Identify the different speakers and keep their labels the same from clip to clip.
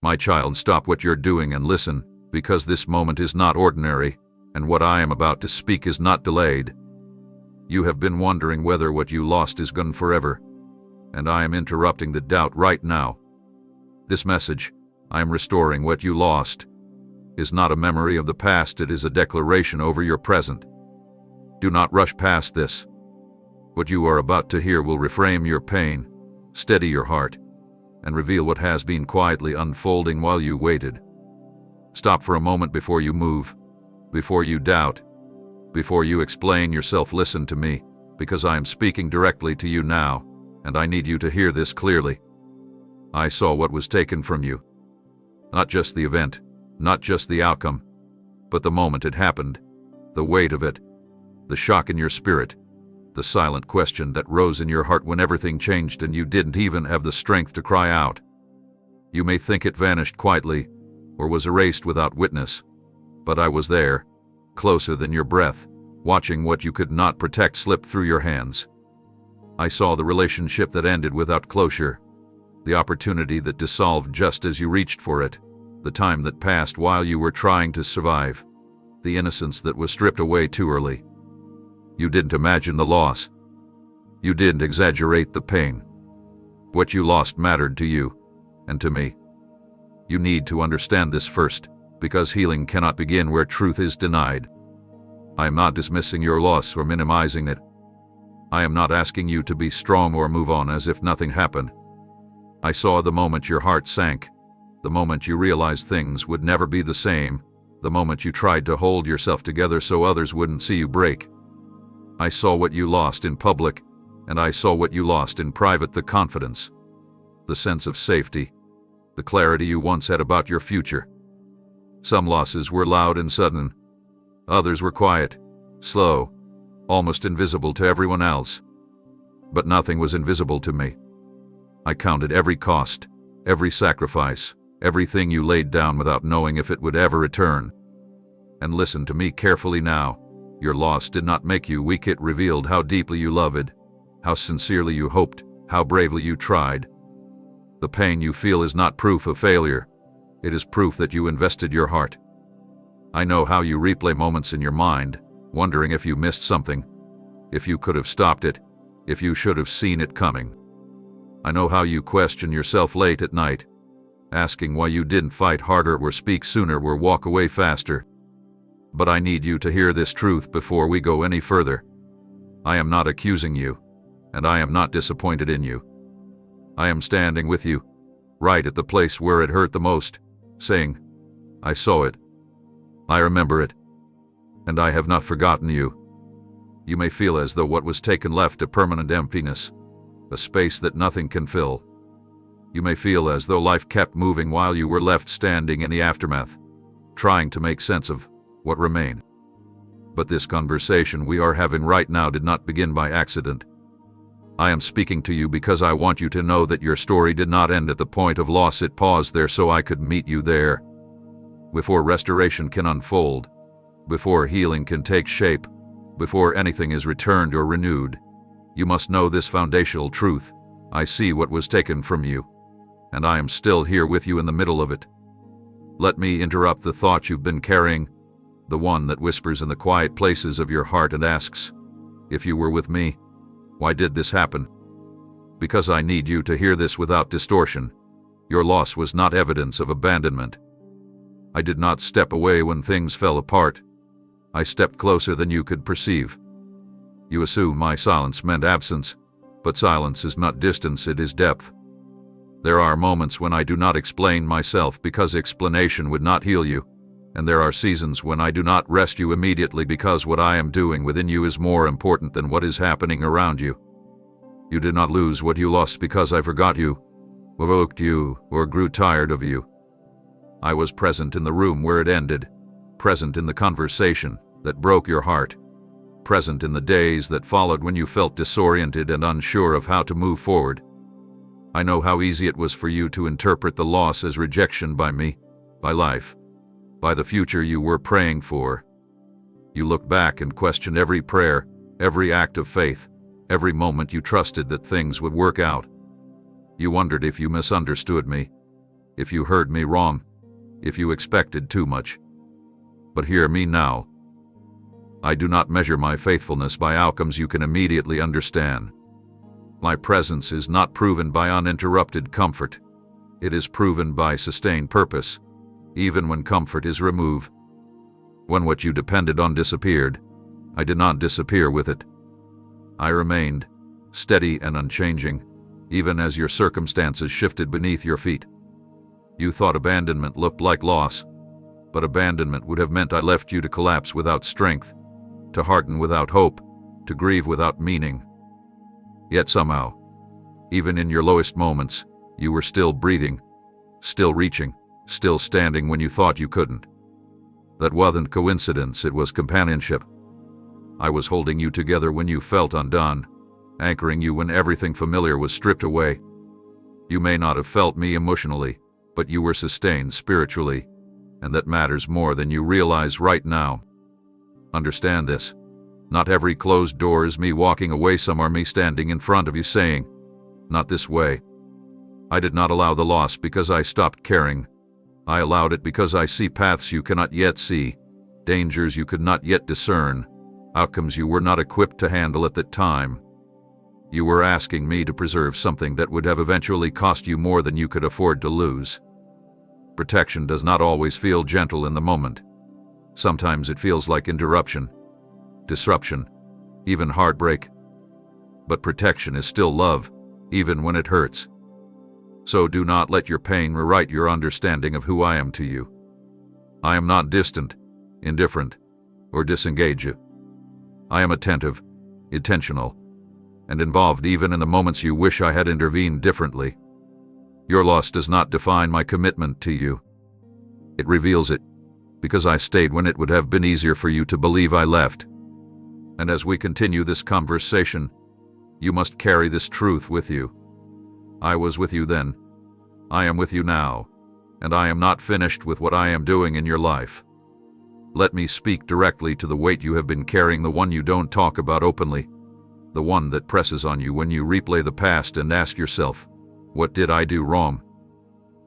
Speaker 1: My child, stop what you're doing and listen, because this moment is not ordinary, and what I am about to speak is not delayed. You have been wondering whether what you lost is gone forever, and I am interrupting the doubt right now. This message, I am restoring what you lost, is not a memory of the past, it is a declaration over your present. Do not rush past this. What you are about to hear will reframe your pain, steady your heart, and reveal what has been quietly unfolding while you waited. Stop for a moment before you move, before you doubt, before you explain yourself. Listen to me, because I am speaking directly to you now, and I need you to hear this clearly. I saw what was taken from you. Not just the event, not just the outcome, but the moment it happened, the weight of it, the shock in your spirit, the silent question that rose in your heart when everything changed and you didn't even have the strength to cry out. You may think it vanished quietly, or was erased without witness, but I was there, closer than your breath, watching what you could not protect slip through your hands. I saw the relationship that ended without closure, the opportunity that dissolved just as you reached for it, the time that passed while you were trying to survive, the innocence that was stripped away too early. You didn't imagine the loss. You didn't exaggerate the pain. What you lost mattered to you, and to me. You need to understand this first, because healing cannot begin where truth is denied. I am not dismissing your loss or minimizing it. I am not asking you to be strong or move on as if nothing happened. I saw the moment your heart sank, the moment you realized things would never be the same, the moment you tried to hold yourself together so others wouldn't see you break. I saw what you lost in public, and I saw what you lost in private: the confidence, the sense of safety, the clarity you once had about your future. Some losses were loud and sudden. Others were quiet, slow, almost invisible to everyone else. But nothing was invisible to me. I counted every cost, every sacrifice, everything you laid down without knowing if it would ever return. And listen to me carefully now. Your loss did not make you weak. It revealed how deeply you loved, how sincerely you hoped, how bravely you tried. The pain you feel is not proof of failure. It is proof that you invested your heart. I know how you replay moments in your mind, wondering if you missed something, if you could have stopped it, if you should have seen it coming. I know how you question yourself late at night, asking why you didn't fight harder or speak sooner or walk away faster. But I need you to hear this truth before we go any further. I am not accusing you, and I am not disappointed in you. I am standing with you, right at the place where it hurt the most, saying, I saw it. I remember it. And I have not forgotten you. You may feel as though what was taken left a permanent emptiness, a space that nothing can fill. You may feel as though life kept moving while you were left standing in the aftermath, trying to make sense of what remained. But this conversation we are having right now did not begin by accident. I am speaking to you because I want you to know that your story did not end at the point of loss. It paused there so I could meet you there. Before restoration can unfold, before healing can take shape, before anything is returned or renewed, you must know this foundational truth. I see what was taken from you, and I am still here with you in the middle of it. Let me interrupt the thought you've been carrying, the one that whispers in the quiet places of your heart and asks, if you were with me, why did this happen? Because I need you to hear this without distortion. Your loss was not evidence of abandonment. I did not step away when things fell apart. I stepped closer than you could perceive. You assume my silence meant absence, but silence is not distance, it is depth. There are moments when I do not explain myself because explanation would not heal you, and there are seasons when I do not rescue immediately because what I am doing within you is more important than what is happening around you. You did not lose what you lost because I forgot you, provoked you, or grew tired of you. I was present in the room where it ended, present in the conversation that broke your heart, present in the days that followed when you felt disoriented and unsure of how to move forward. I know how easy it was for you to interpret the loss as rejection by me, by life, by the future you were praying for. You look back and question every prayer, every act of faith, every moment you trusted that things would work out. You wondered if you misunderstood me, if you heard me wrong, if you expected too much. But hear me now. I do not measure my faithfulness by outcomes you can immediately understand. My presence is not proven by uninterrupted comfort. It is proven by sustained purpose, even when comfort is removed. When what you depended on disappeared, I did not disappear with it. I remained steady and unchanging, even as your circumstances shifted beneath your feet. You thought abandonment looked like loss, but abandonment would have meant I left you to collapse without strength, to harden without hope, to grieve without meaning. Yet somehow, even in your lowest moments, you were still breathing, still reaching, still standing when you thought you couldn't. That wasn't coincidence, it was companionship. I was holding you together when you felt undone, anchoring you when everything familiar was stripped away. You may not have felt me emotionally, but you were sustained spiritually, and that matters more than you realize right now. Understand this. Not every closed door is me walking away, some are me standing in front of you saying, "Not this way." I did not allow the loss because I stopped caring. I allowed it because I see paths you cannot yet see, dangers you could not yet discern, outcomes you were not equipped to handle at that time. You were asking me to preserve something that would have eventually cost you more than you could afford to lose. Protection does not always feel gentle in the moment. Sometimes it feels like interruption, disruption, even heartbreak. But protection is still love, even when it hurts. So do not let your pain rewrite your understanding of who I am to you. I am not distant, indifferent, or disengage you. I am attentive, intentional, and involved even in the moments you wish I had intervened differently. Your loss does not define my commitment to you. It reveals it, because I stayed when it would have been easier for you to believe I left. And as we continue this conversation, you must carry this truth with you. I was with you then. I am with you now. And I am not finished with what I am doing in your life. Let me speak directly to the weight you have been carrying, the one you don't talk about openly, the one that presses on you when you replay the past and ask yourself, what did I do wrong?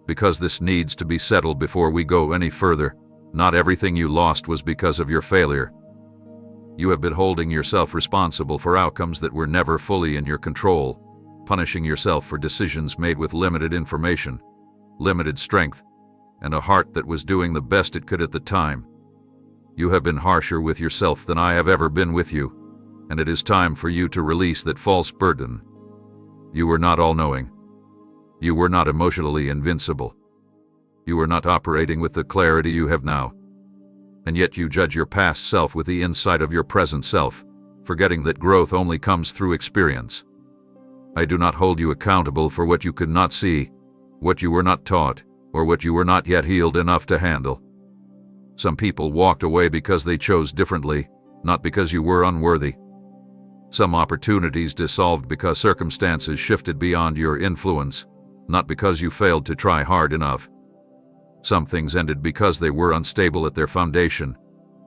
Speaker 1: Because this needs to be settled before we go any further. Not everything you lost was because of your failure. You have been holding yourself responsible for outcomes that were never fully in your control, punishing yourself for decisions made with limited information, limited strength, and a heart that was doing the best it could at the time. You have been harsher with yourself than I have ever been with you, and it is time for you to release that false burden. You were not all-knowing. You were not emotionally invincible. You were not operating with the clarity you have now. And yet you judge your past self with the insight of your present self, forgetting that growth only comes through experience. I do not hold you accountable for what you could not see, what you were not taught, or what you were not yet healed enough to handle. Some people walked away because they chose differently, not because you were unworthy. Some opportunities dissolved because circumstances shifted beyond your influence, not because you failed to try hard enough. Some things ended because they were unstable at their foundation,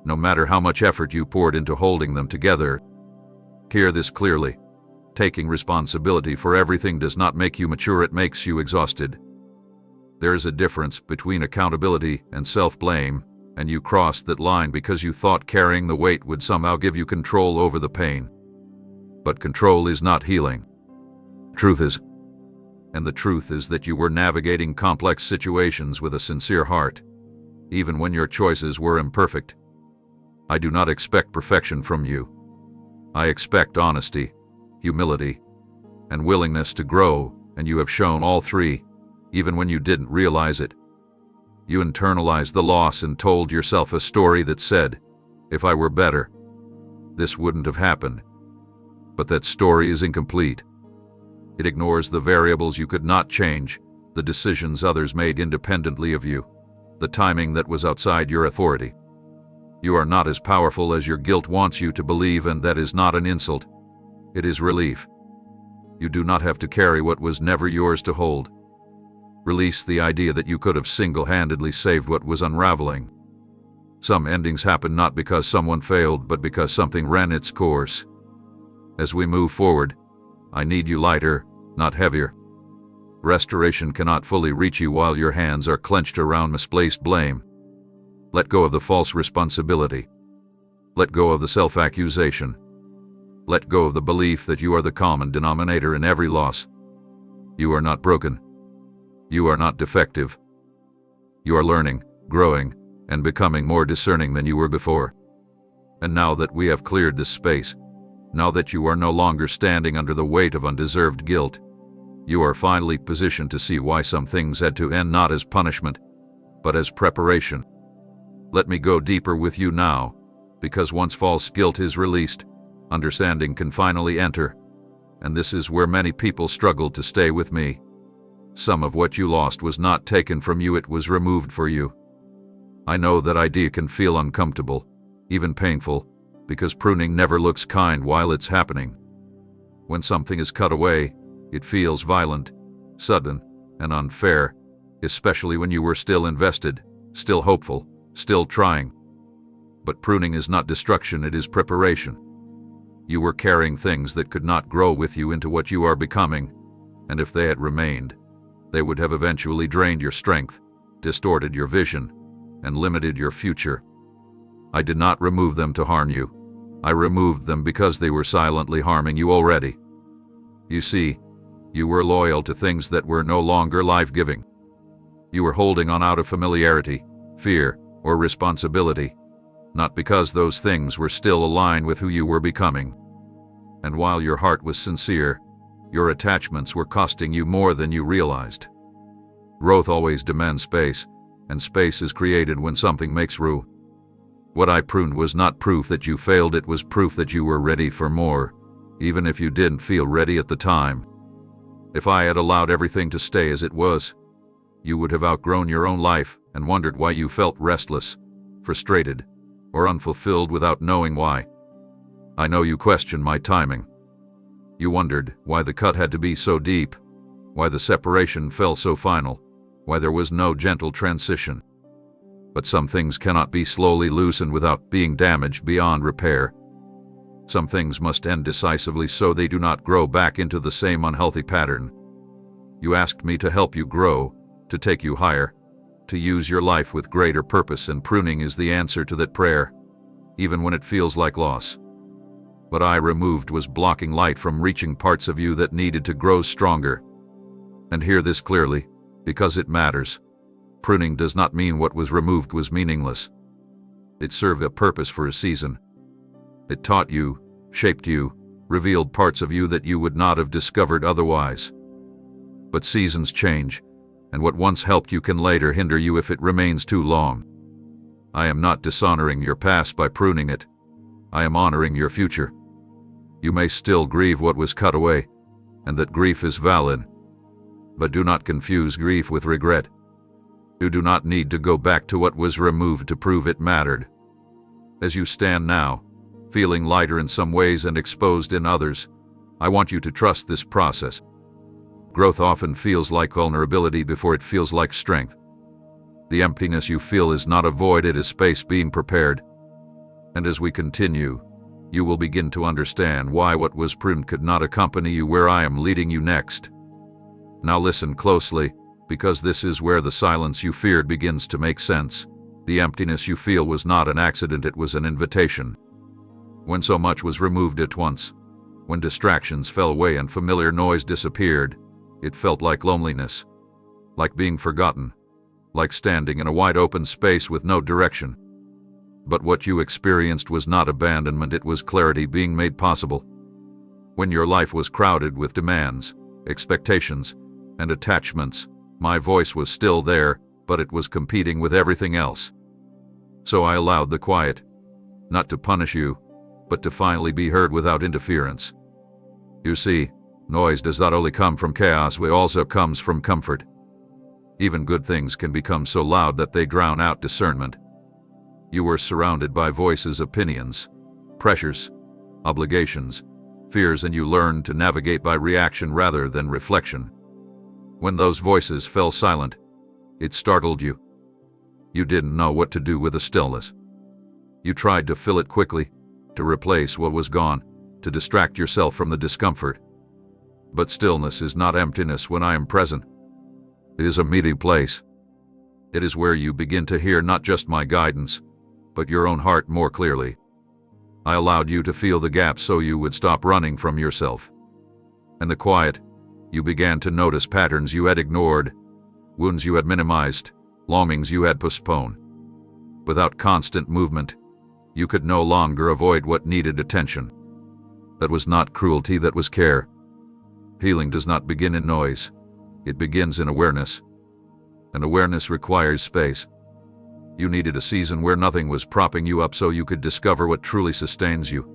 Speaker 1: no matter how much effort you poured into holding them together. Hear this clearly. Taking responsibility for everything does not make you mature, it makes you exhausted. There is a difference between accountability and self-blame, and you crossed that line because you thought carrying the weight would somehow give you control over the pain. But control is not healing. Truth is. And the truth is that you were navigating complex situations with a sincere heart, even when your choices were imperfect. I do not expect perfection from you. I expect honesty, humility, and willingness to grow, and you have shown all three, even when you didn't realize it. You internalized the loss and told yourself a story that said, if I were better, this wouldn't have happened. But that story is incomplete. It ignores the variables you could not change, the decisions others made independently of you, the timing that was outside your authority. You are not as powerful as your guilt wants you to believe, and that is not an insult. It is relief. You do not have to carry what was never yours to hold. Release the idea that you could have single-handedly saved what was unraveling. Some endings happen not because someone failed, but because something ran its course. As we move forward, I need you lighter, not heavier. Restoration cannot fully reach you while your hands are clenched around misplaced blame. Let go of the false responsibility. Let go of the self-accusation. Let go of the belief that you are the common denominator in every loss. You are not broken. You are not defective. You are learning, growing, and becoming more discerning than you were before. And now that we have cleared this space, now that you are no longer standing under the weight of undeserved guilt, you are finally positioned to see why some things had to end not as punishment, but as preparation. Let me go deeper with you now, because once false guilt is released, understanding can finally enter, and this is where many people struggle to stay with me. Some of what you lost was not taken from you, it was removed for you. I know that idea can feel uncomfortable, even painful, because pruning never looks kind while it's happening. When something is cut away, it feels violent, sudden, and unfair, especially when you were still invested, still hopeful, still trying. But pruning is not destruction, it is preparation. You were carrying things that could not grow with you into what you are becoming, and if they had remained, they would have eventually drained your strength, distorted your vision, and limited your future. I did not remove them to harm you. I removed them because they were silently harming you already. You see, you were loyal to things that were no longer life-giving. You were holding on out of familiarity, fear, or responsibility, not because those things were still aligned with who you were becoming. And while your heart was sincere, your attachments were costing you more than you realized. Growth always demands space, and space is created when something makes room. What I pruned was not proof that you failed, it was proof that you were ready for more, even if you didn't feel ready at the time. If I had allowed everything to stay as it was, you would have outgrown your own life and wondered why you felt restless, frustrated, or unfulfilled without knowing why. I know you questioned my timing. You wondered why the cut had to be so deep, why the separation felt so final, why there was no gentle transition. But some things cannot be slowly loosened without being damaged beyond repair. Some things must end decisively so they do not grow back into the same unhealthy pattern. You asked me to help you grow, to take you higher, to use your life with greater purpose, and pruning is the answer to that prayer, even when it feels like loss. What I removed was blocking light from reaching parts of you that needed to grow stronger. And hear this clearly, because it matters. Pruning does not mean what was removed was meaningless. It served a purpose for a season. It taught you, shaped you, revealed parts of you that you would not have discovered otherwise. But seasons change, and what once helped you can later hinder you if it remains too long. I am not dishonoring your past by pruning it. I am honoring your future. You may still grieve what was cut away, and that grief is valid. But do not confuse grief with regret. You do not need to go back to what was removed to prove it mattered. As you stand now, feeling lighter in some ways and exposed in others, I want you to trust this process. Growth often feels like vulnerability before it feels like strength. The emptiness you feel is not a void, it is space being prepared. And as we continue, you will begin to understand why what was pruned could not accompany you where I am leading you next. Now listen closely, because this is where the silence you feared begins to make sense. The emptiness you feel was not an accident, it was an invitation. When so much was removed at once, when distractions fell away and familiar noise disappeared, it felt like loneliness, like being forgotten, like standing in a wide open space with no direction. But what you experienced was not abandonment, it was clarity being made possible. When your life was crowded with demands, expectations, and attachments, my voice was still there, but it was competing with everything else. So I allowed the quiet, not to punish you, but to finally be heard without interference. You see, noise does not only come from chaos, it also comes from comfort. Even good things can become so loud that they drown out discernment. You were surrounded by voices, opinions, pressures, obligations, fears, and you learned to navigate by reaction rather than reflection. When those voices fell silent, it startled you. You didn't know what to do with the stillness. You tried to fill it quickly, to replace what was gone, to distract yourself from the discomfort. But stillness is not emptiness when I am present. It is a meeting place. It is where you begin to hear not just my guidance, but your own heart more clearly. I allowed you to feel the gap so you would stop running from yourself. In the quiet, you began to notice patterns you had ignored, wounds you had minimized, longings you had postponed. Without constant movement, you could no longer avoid what needed attention. That was not cruelty, that was care. Healing does not begin in noise. It begins in awareness. And awareness requires space. You needed a season where nothing was propping you up so you could discover what truly sustains you.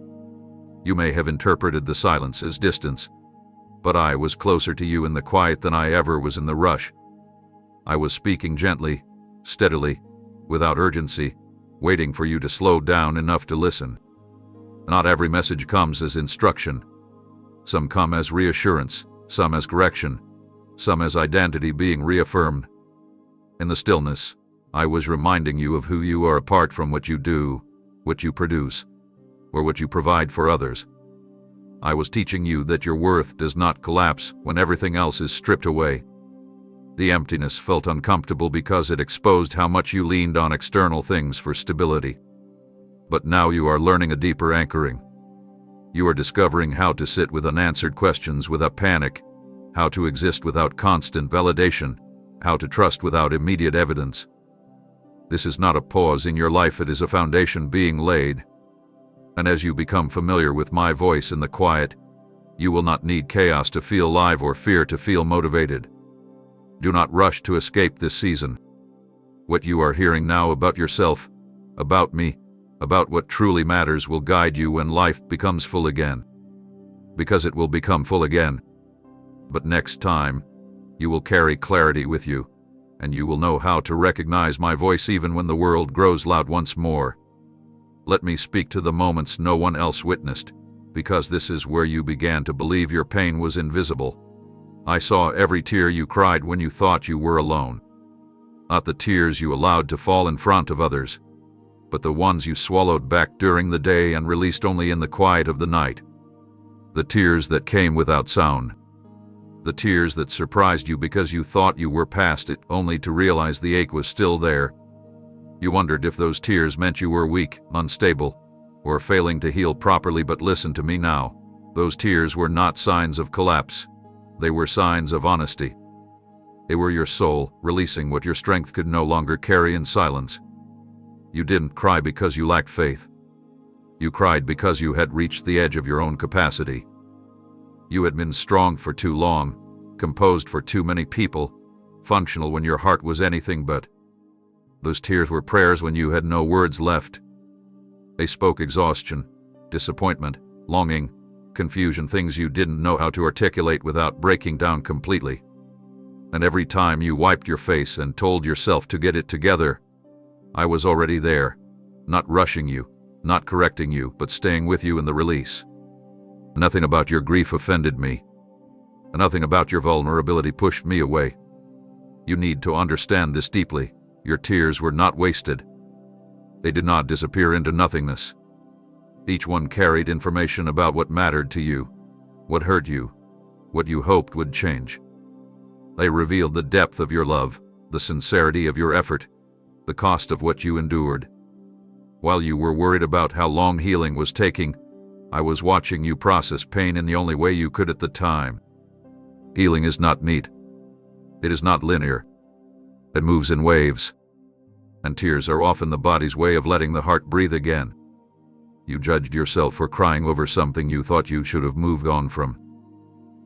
Speaker 1: You may have interpreted the silence as distance, but I was closer to you in the quiet than I ever was in the rush. I was speaking gently, steadily, without urgency, waiting for you to slow down enough to listen. Not every message comes as instruction. Some come as reassurance, some as correction, some as identity being reaffirmed. In the stillness, I was reminding you of who you are apart from what you do, what you produce, or what you provide for others. I was teaching you that your worth does not collapse when everything else is stripped away. The emptiness felt uncomfortable because it exposed how much you leaned on external things for stability. But now you are learning a deeper anchoring. You are discovering how to sit with unanswered questions without panic, how to exist without constant validation, how to trust without immediate evidence. This is not a pause in your life, it is a foundation being laid. And as you become familiar with my voice in the quiet, you will not need chaos to feel alive or fear to feel motivated. Do not rush to escape this season. What you are hearing now about yourself, about me, about what truly matters will guide you when life becomes full again. Because it will become full again. But next time, you will carry clarity with you, and you will know how to recognize my voice even when the world grows loud once more. Let me speak to the moments no one else witnessed, because this is where you began to believe your pain was invisible. I saw every tear you cried when you thought you were alone. Not the tears you allowed to fall in front of others, but the ones you swallowed back during the day and released only in the quiet of the night. The tears that came without sound. The tears that surprised you because you thought you were past it, only to realize the ache was still there. You wondered if those tears meant you were weak, unstable, or failing to heal properly, but listen to me now. Those tears were not signs of collapse. They were signs of honesty. They were your soul, releasing what your strength could no longer carry in silence. You didn't cry because you lacked faith. You cried because you had reached the edge of your own capacity. You had been strong for too long, composed for too many people, functional when your heart was anything but. Those tears were prayers when you had no words left. They spoke exhaustion, disappointment, longing, confusion, things you didn't know how to articulate without breaking down completely. And every time you wiped your face and told yourself to get it together, I was already there, not rushing you, not correcting you, but staying with you in the release. Nothing about your grief offended me. Nothing about your vulnerability pushed me away. You need to understand this deeply. Your tears were not wasted. They did not disappear into nothingness. Each one carried information about what mattered to you, what hurt you, what you hoped would change. They revealed the depth of your love, the sincerity of your effort, the cost of what you endured. While you were worried about how long healing was taking, I was watching you process pain in the only way you could at the time. Healing is not neat. It is not linear. It moves in waves. And tears are often the body's way of letting the heart breathe again. You judged yourself for crying over something you thought you should have moved on from.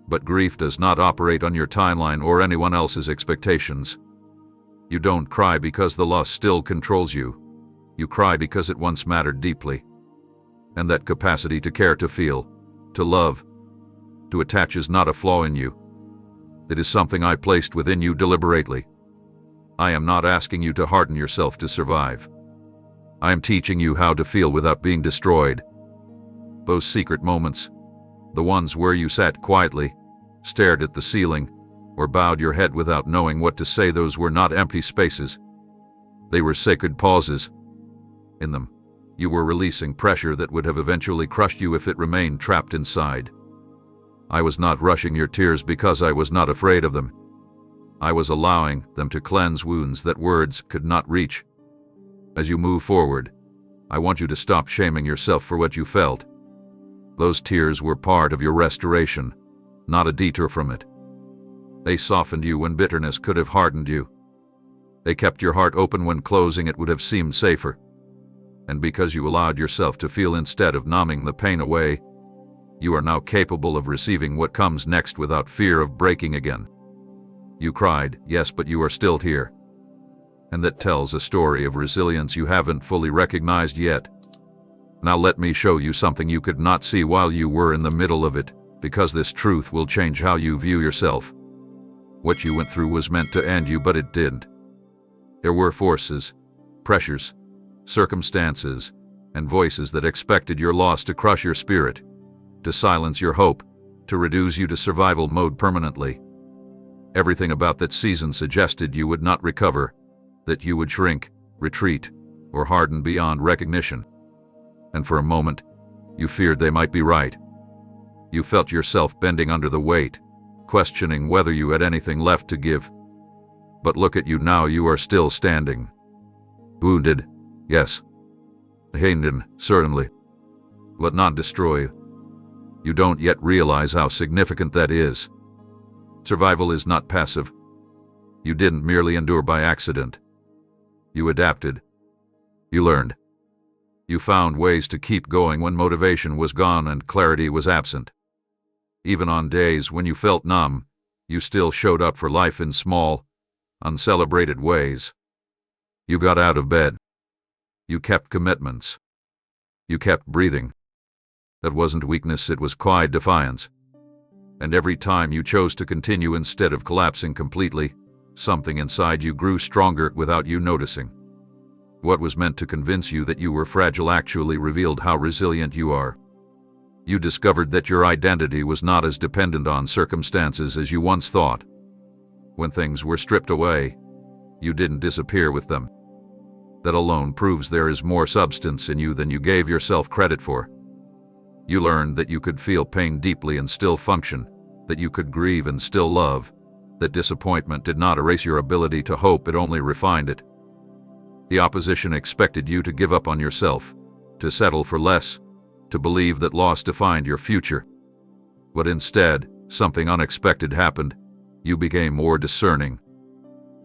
Speaker 1: But grief does not operate on your timeline or anyone else's expectations. You don't cry because the loss still controls you. You cry because it once mattered deeply. And that capacity to care, to feel, to love, to attach is not a flaw in you. It is something I placed within you deliberately. I am not asking you to harden yourself to survive. I am teaching you how to feel without being destroyed. Those secret moments, the ones where you sat quietly, stared at the ceiling, or bowed your head without knowing what to say, those were not empty spaces. They were sacred pauses. In them, you were releasing pressure that would have eventually crushed you if it remained trapped inside. I was not rushing your tears because I was not afraid of them. I was allowing them to cleanse wounds that words could not reach. As you move forward, I want you to stop shaming yourself for what you felt. Those tears were part of your restoration, not a detour from it. They softened you when bitterness could have hardened you. They kept your heart open when closing it would have seemed safer. And because you allowed yourself to feel instead of numbing the pain away, you are now capable of receiving what comes next without fear of breaking again. You cried, yes, but you are still here. And that tells a story of resilience you haven't fully recognized yet. Now let me show you something you could not see while you were in the middle of it, because this truth will change how you view yourself. What you went through was meant to end you, but it didn't. There were forces, pressures, circumstances, and voices that expected your loss to crush your spirit, to silence your hope, to reduce you to survival mode permanently. Everything about that season suggested you would not recover, that you would shrink, retreat, or harden beyond recognition. And for a moment, you feared they might be right. You felt yourself bending under the weight, questioning whether you had anything left to give. But look at you now, you are still standing. Wounded, yes. Pained, certainly. But not destroyed. You don't yet realize how significant that is. Survival is not passive. You didn't merely endure by accident. You adapted. You learned. You found ways to keep going when motivation was gone and clarity was absent. Even on days when you felt numb, you still showed up for life in small, uncelebrated ways. You got out of bed. You kept commitments. You kept breathing. That wasn't weakness, it was quiet defiance. And every time you chose to continue instead of collapsing completely, something inside you grew stronger without you noticing. What was meant to convince you that you were fragile actually revealed how resilient you are. You discovered that your identity was not as dependent on circumstances as you once thought. When things were stripped away, you didn't disappear with them. That alone proves there is more substance in you than you gave yourself credit for. You learned that you could feel pain deeply and still function, that you could grieve and still love, that disappointment did not erase your ability to hope, it only refined it. The opposition expected you to give up on yourself, to settle for less, to believe that loss defined your future. But instead, something unexpected happened. You became more discerning.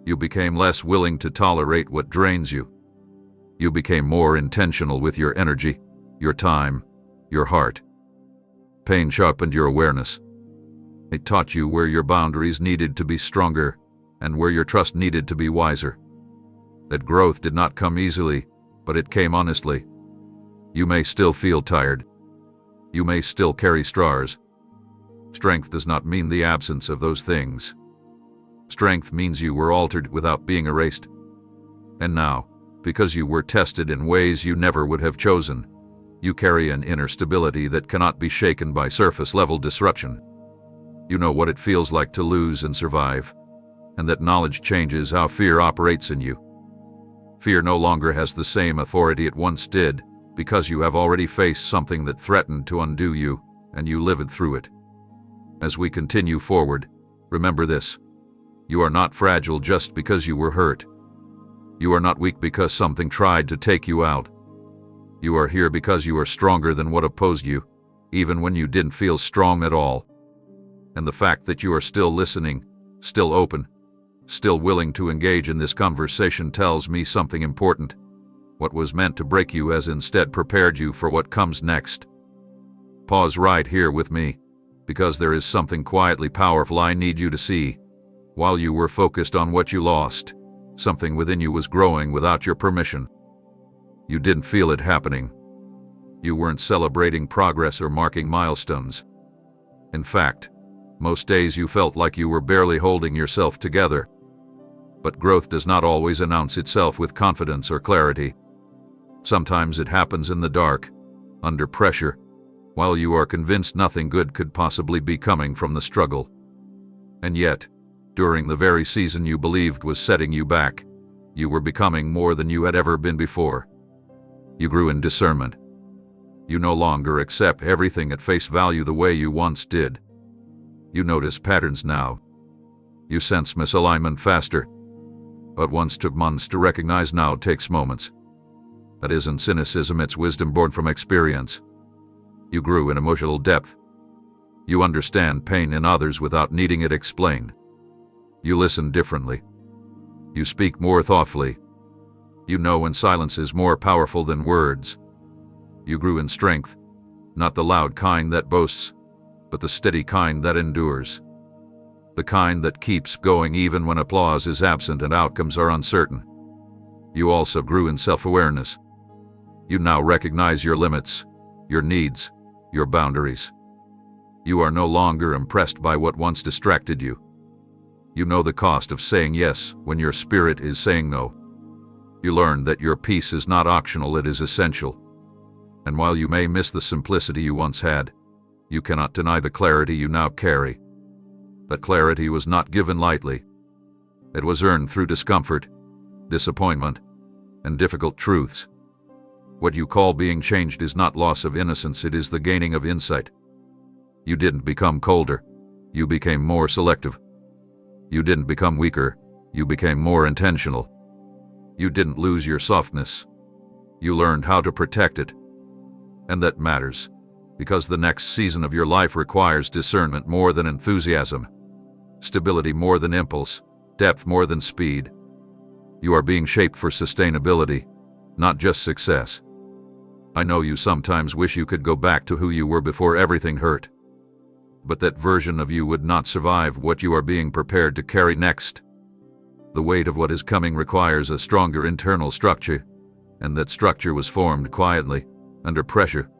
Speaker 1: You became less willing to tolerate what drains you. You became more intentional with your energy, your time, your heart. Pain sharpened your awareness. It taught you where your boundaries needed to be stronger and where your trust needed to be wiser. That growth did not come easily, but it came honestly. You may still feel tired. You may still carry scars. Strength does not mean the absence of those things. Strength means you were altered without being erased. And now, because you were tested in ways you never would have chosen, you carry an inner stability that cannot be shaken by surface-level disruption. You know what it feels like to lose and survive, and that knowledge changes how fear operates in you. Fear no longer has the same authority it once did, because you have already faced something that threatened to undo you, and you lived through it. As we continue forward, remember this: you are not fragile just because you were hurt. You are not weak because something tried to take you out. You are here because you are stronger than what opposed you, even when you didn't feel strong at all. And the fact that you are still listening, still open, still willing to engage in this conversation tells me something important. What was meant to break you has instead prepared you for what comes next. Pause right here with me, because there is something quietly powerful I need you to see. While you were focused on what you lost, something within you was growing without your permission. You didn't feel it happening. You weren't celebrating progress or marking milestones. In fact, most days you felt like you were barely holding yourself together. But growth does not always announce itself with confidence or clarity. Sometimes it happens in the dark, under pressure, while you are convinced nothing good could possibly be coming from the struggle. And yet, during the very season you believed was setting you back, you were becoming more than you had ever been before. You grew in discernment. You no longer accept everything at face value the way you once did. You notice patterns now. You sense misalignment faster. What once took months to recognize now takes moments. That isn't cynicism, it's wisdom born from experience. You grew in emotional depth. You understand pain in others without needing it explained. You listen differently. You speak more thoughtfully. You know when silence is more powerful than words. You grew in strength, not the loud kind that boasts, but the steady kind that endures. The kind that keeps going even when applause is absent and outcomes are uncertain. You also grew in self-awareness. You now recognize your limits, your needs, your boundaries. You are no longer impressed by what once distracted you. You know the cost of saying yes when your spirit is saying no. You learn that your peace is not optional, it is essential. And while you may miss the simplicity you once had, you cannot deny the clarity you now carry. That clarity was not given lightly. It was earned through discomfort, disappointment, and difficult truths. What you call being changed is not loss of innocence, it is the gaining of insight. You didn't become colder, you became more selective. You didn't become weaker, you became more intentional. You didn't lose your softness, you learned how to protect it. And that matters, because the next season of your life requires discernment more than enthusiasm, stability more than impulse, depth more than speed. You are being shaped for sustainability, not just success. I know you sometimes wish you could go back to who you were before everything hurt. But that version of you would not survive what you are being prepared to carry next. The weight of what is coming requires a stronger internal structure, and that structure was formed quietly, under pressure,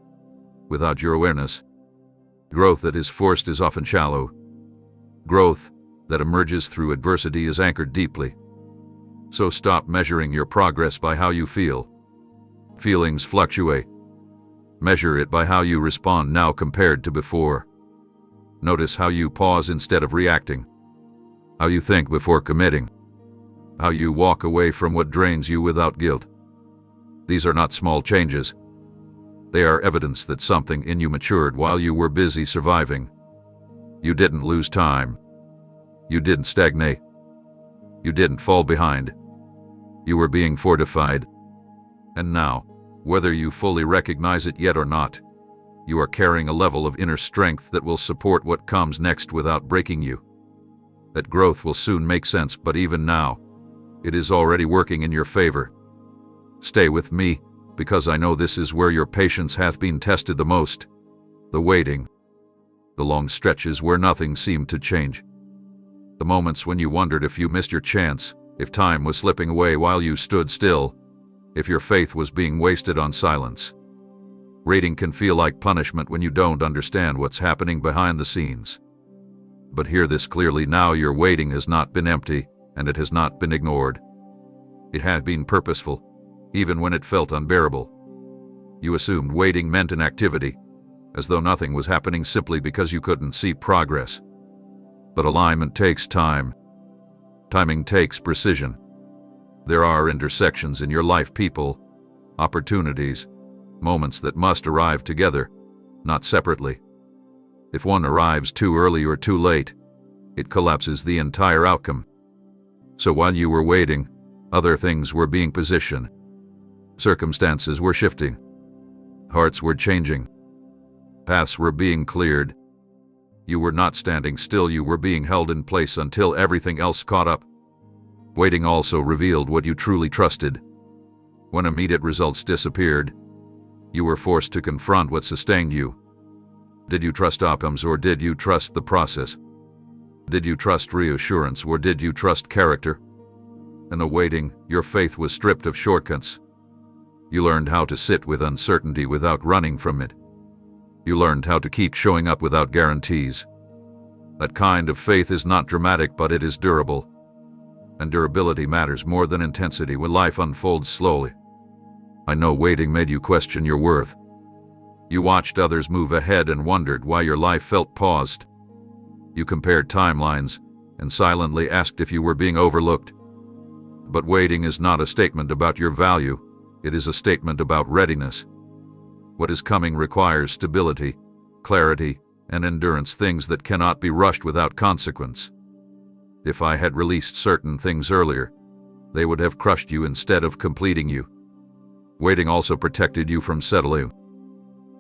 Speaker 1: without your awareness. Growth that is forced is often shallow. Growth that emerges through adversity is anchored deeply. So stop measuring your progress by how you feel. Feelings fluctuate. Measure it by how you respond now compared to before. Notice how you pause instead of reacting. How you think before committing. How you walk away from what drains you without guilt. These are not small changes. They are evidence that something in you matured while you were busy surviving. You didn't lose time. You didn't stagnate. You didn't fall behind. You were being fortified. And now, whether you fully recognize it yet or not, you are carrying a level of inner strength that will support what comes next without breaking you. That growth will soon make sense, but even now, it is already working in your favor. Stay with me, because I know this is where your patience hath been tested the most. The waiting. The long stretches where nothing seemed to change. The moments when you wondered if you missed your chance, if time was slipping away while you stood still, if your faith was being wasted on silence. Waiting can feel like punishment when you don't understand what's happening behind the scenes. But hear this clearly now: your waiting has not been empty, and it has not been ignored. It has been purposeful, even when it felt unbearable. You assumed waiting meant inactivity, as though nothing was happening simply because you couldn't see progress. But alignment takes time. Timing takes precision. There are intersections in your life, people, opportunities, moments that must arrive together, not separately. If one arrives too early or too late, it collapses the entire outcome. So while you were waiting, other things were being positioned. Circumstances were shifting. Hearts were changing. Paths were being cleared. You were not standing still, you were being held in place until everything else caught up. Waiting also revealed what you truly trusted. When immediate results disappeared, you were forced to confront what sustained you. Did you trust outcomes, or did you trust the process? Did you trust reassurance, or did you trust character? In the waiting, your faith was stripped of shortcuts. You learned how to sit with uncertainty without running from it. You learned how to keep showing up without guarantees. That kind of faith is not dramatic, but it is durable. And durability matters more than intensity when life unfolds slowly. I know waiting made you question your worth. You watched others move ahead and wondered why your life felt paused. You compared timelines and silently asked if you were being overlooked. But waiting is not a statement about your value, it is a statement about readiness. What is coming requires stability, clarity, and endurance, things that cannot be rushed without consequence. If I had released certain things earlier, they would have crushed you instead of completing you. Waiting also protected you from settling.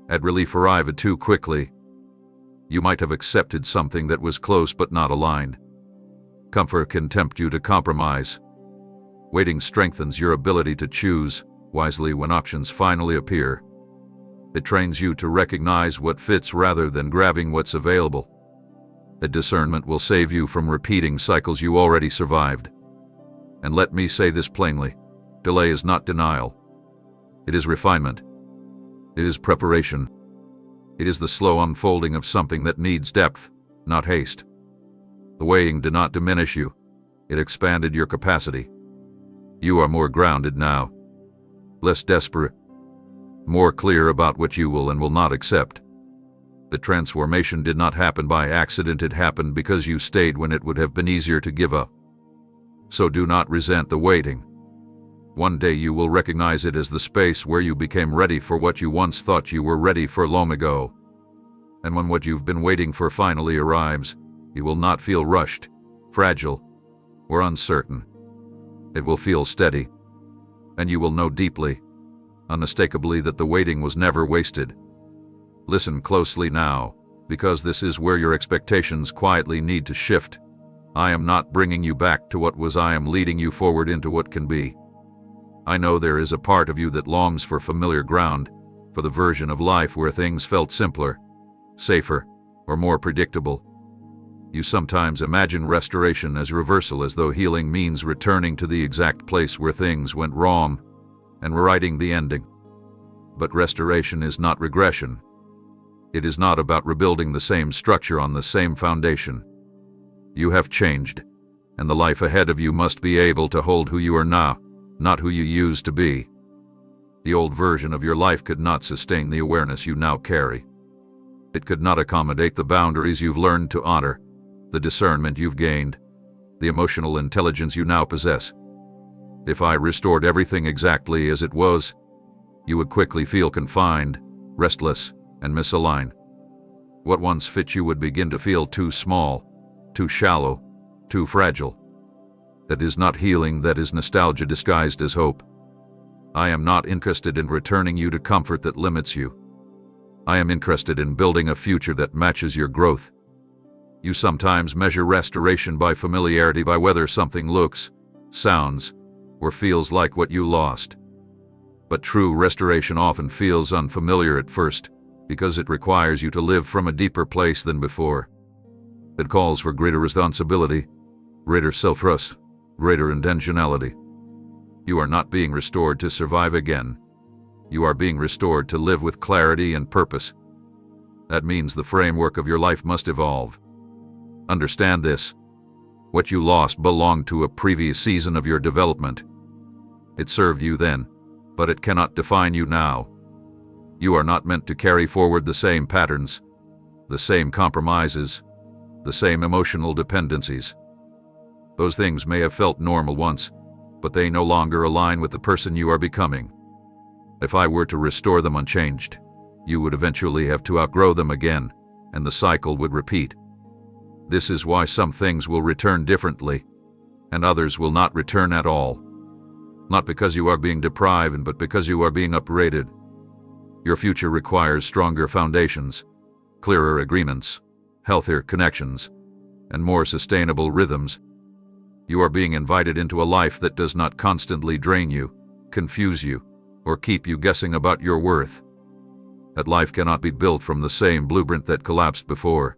Speaker 1: Had relief arrived too quickly, you might have accepted something that was close but not aligned. Comfort can tempt you to compromise. Waiting strengthens your ability to choose wisely when options finally appear. It trains you to recognize what fits rather than grabbing what's available. That discernment will save you from repeating cycles you already survived. And let me say this plainly, delay is not denial. It is refinement. It is preparation. It is the slow unfolding of something that needs depth, not haste. The waiting did not diminish you. It expanded your capacity. You are more grounded now, less desperate, more clear about what you will and will not accept. The transformation did not happen by accident, it happened because you stayed when it would have been easier to give up. So do not resent the waiting. One day you will recognize it as the space where you became ready for what you once thought you were ready for long ago. And when what you've been waiting for finally arrives, you will not feel rushed, fragile, or uncertain. It will feel steady, and you will know deeply, unmistakably, that the waiting was never wasted. Listen closely now, because this is where your expectations quietly need to shift. I am not bringing you back to what was, I am leading you forward into what can be. I know there is a part of you that longs for familiar ground, for the version of life where things felt simpler, safer, or more predictable. You sometimes imagine restoration as reversal, as though healing means returning to the exact place where things went wrong and rewriting the ending. But restoration is not regression. It is not about rebuilding the same structure on the same foundation. You have changed, and the life ahead of you must be able to hold who you are now, not who you used to be. The old version of your life could not sustain the awareness you now carry. It could not accommodate the boundaries you've learned to honor, the discernment you've gained, the emotional intelligence you now possess. If I restored everything exactly as it was, you would quickly feel confined, restless, and misaligned. What once fit you would begin to feel too small, too shallow, too fragile. That is not healing, that is nostalgia disguised as hope. I am not interested in returning you to comfort that limits you. I am interested in building a future that matches your growth. You sometimes measure restoration by familiarity, by whether something looks, sounds, or feels like what you lost. But true restoration often feels unfamiliar at first, because it requires you to live from a deeper place than before. It calls for greater responsibility, greater self-trust, greater intentionality. You are not being restored to survive again. You are being restored to live with clarity and purpose. That means the framework of your life must evolve. Understand this. What you lost belonged to a previous season of your development. It served you then, but it cannot define you now. You are not meant to carry forward the same patterns, the same compromises, the same emotional dependencies. Those things may have felt normal once, but they no longer align with the person you are becoming. If I were to restore them unchanged, you would eventually have to outgrow them again, and the cycle would repeat. This is why some things will return differently, and others will not return at all. Not because you are being deprived, but because you are being upgraded. Your future requires stronger foundations, clearer agreements, healthier connections, and more sustainable rhythms. You are being invited into a life that does not constantly drain you, confuse you, or keep you guessing about your worth. That life cannot be built from the same blueprint that collapsed before.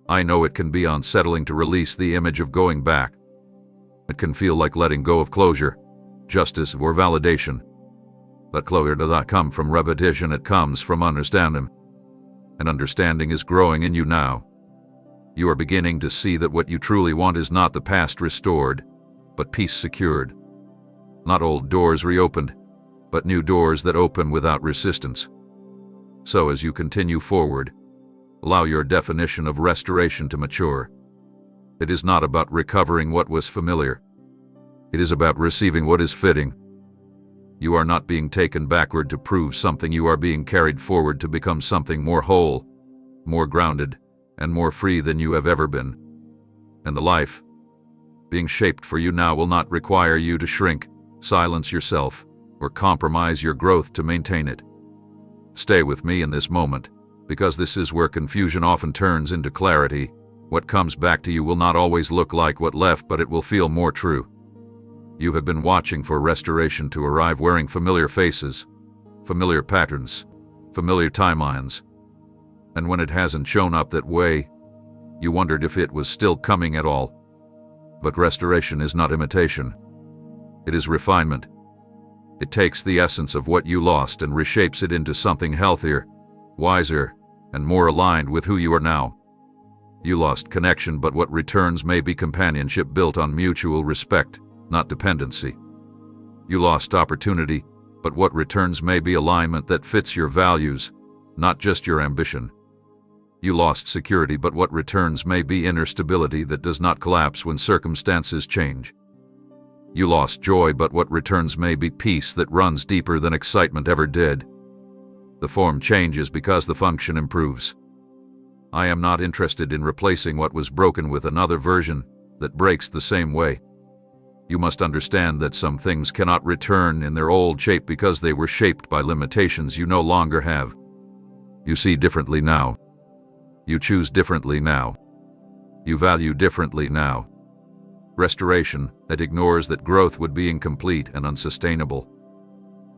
Speaker 1: I know it can be unsettling to release the image of going back. It can feel like letting go of closure, justice, or validation. But closure does not come from repetition, it comes from understanding. And understanding is growing in you now. You are beginning to see that what you truly want is not the past restored, but peace secured. Not old doors reopened, but new doors that open without resistance. So as you continue forward, allow your definition of restoration to mature. It is not about recovering what was familiar. It is about receiving what is fitting. You are not being taken backward to prove something, you are being carried forward to become something more whole, more grounded, and more free than you have ever been. And the life, being shaped for you now will not require you to shrink, silence yourself, or compromise your growth to maintain it. Stay with me in this moment, because this is where confusion often turns into clarity. What comes back to you will not always look like what left, but it will feel more true. You have been watching for restoration to arrive wearing familiar faces, familiar patterns, familiar timelines. And when it hasn't shown up that way, you wondered if it was still coming at all. But restoration is not imitation. It is refinement. It takes the essence of what you lost and reshapes it into something healthier, wiser, and more aligned with who you are now. You lost connection, but what returns may be companionship built on mutual respect, not dependency. You lost opportunity, but what returns may be alignment that fits your values, not just your ambition. You lost security, but what returns may be inner stability that does not collapse when circumstances change. You lost joy, but what returns may be peace that runs deeper than excitement ever did. The form changes because the function improves. I am not interested in replacing what was broken with another version that breaks the same way. You must understand that some things cannot return in their old shape because they were shaped by limitations you no longer have. You see differently now. You choose differently now. You value differently now. Restoration that ignores that growth would be incomplete and unsustainable.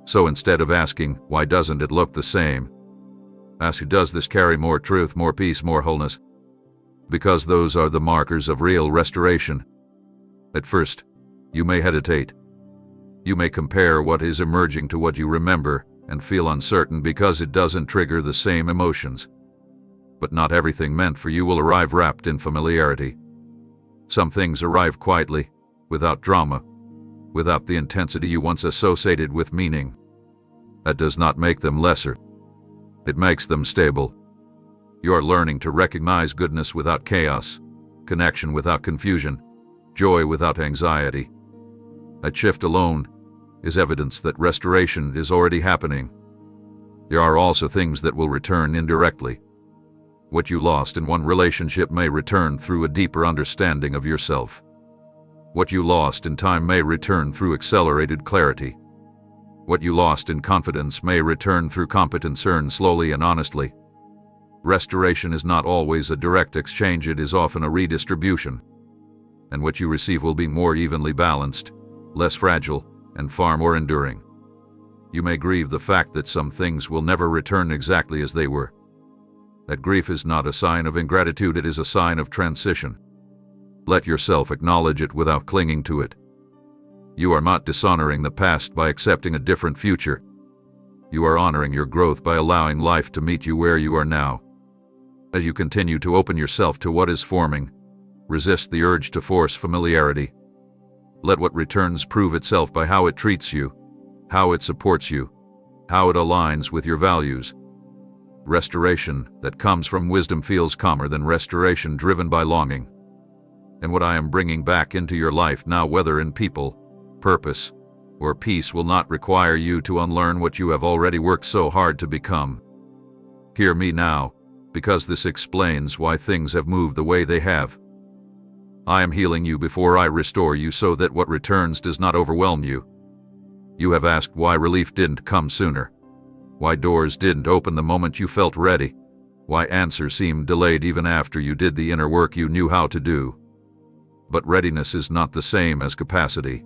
Speaker 1: So instead of asking, why doesn't it look the same? Ask, does this carry more truth, more peace, more wholeness? Because those are the markers of real restoration. At first, you may hesitate. You may compare what is emerging to what you remember and feel uncertain because it doesn't trigger the same emotions. But not everything meant for you will arrive wrapped in familiarity. Some things arrive quietly, without drama, without the intensity you once associated with meaning. That does not make them lesser. It makes them stable. You are learning to recognize goodness without chaos, connection without confusion, joy without anxiety. That shift alone is evidence that restoration is already happening. There are also things that will return indirectly. What you lost in one relationship may return through a deeper understanding of yourself. What you lost in time may return through accelerated clarity. What you lost in confidence may return through competence earned slowly and honestly. Restoration is not always a direct exchange, it is often a redistribution. And what you receive will be more evenly balanced, less fragile, and far more enduring. You may grieve the fact that some things will never return exactly as they were. That grief is not a sign of ingratitude, it is a sign of transition. Let yourself acknowledge it without clinging to it. You are not dishonoring the past by accepting a different future. You are honoring your growth by allowing life to meet you where you are now. As you continue to open yourself to what is forming, resist the urge to force familiarity. Let what returns prove itself by how it treats you, how it supports you, how it aligns with your values. Restoration that comes from wisdom feels calmer than restoration driven by longing. And what I am bringing back into your life now, whether in people, purpose, or peace, will not require you to unlearn what you have already worked so hard to become. Hear me now, because this explains why things have moved the way they have. I am healing you before I restore you so that what returns does not overwhelm you. You have asked why relief didn't come sooner. Why doors didn't open the moment you felt ready. Why answers seemed delayed even after you did the inner work you knew how to do. But readiness is not the same as capacity.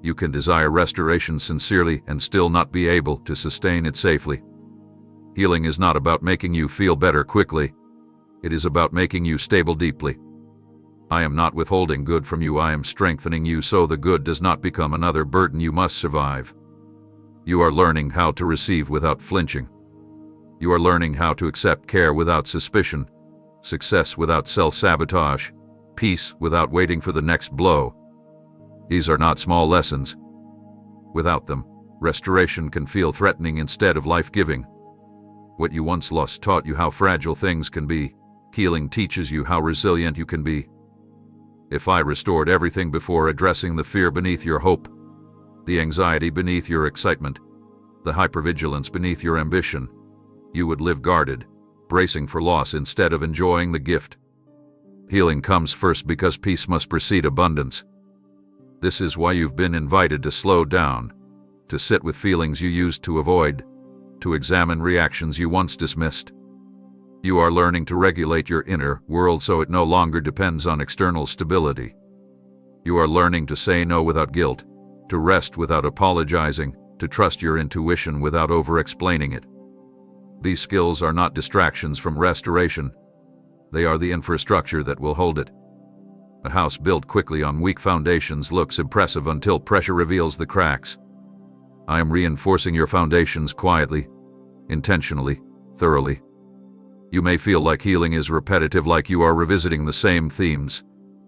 Speaker 1: You can desire restoration sincerely and still not be able to sustain it safely. Healing is not about making you feel better quickly. It is about making you stable deeply. I am not withholding good from you, I am strengthening you so the good does not become another burden you must survive. You are learning how to receive without flinching. You are learning how to accept care without suspicion, success without self-sabotage, peace without waiting for the next blow. These are not small lessons. Without them, restoration can feel threatening instead of life-giving. What you once lost taught you how fragile things can be. Healing teaches you how resilient you can be. If I restored everything before addressing the fear beneath your hope, the anxiety beneath your excitement, the hypervigilance beneath your ambition, you would live guarded, bracing for loss instead of enjoying the gift. Healing comes first because peace must precede abundance. This is why you've been invited to slow down, to sit with feelings you used to avoid, to examine reactions you once dismissed. You are learning to regulate your inner world so it no longer depends on external stability. You are learning to say no without guilt, to rest without apologizing, to trust your intuition without over-explaining it. These skills are not distractions from restoration. They are the infrastructure that will hold it. A house built quickly on weak foundations looks impressive until pressure reveals the cracks. I am reinforcing your foundations quietly, intentionally, thoroughly. You may feel like healing is repetitive, like you are revisiting the same themes,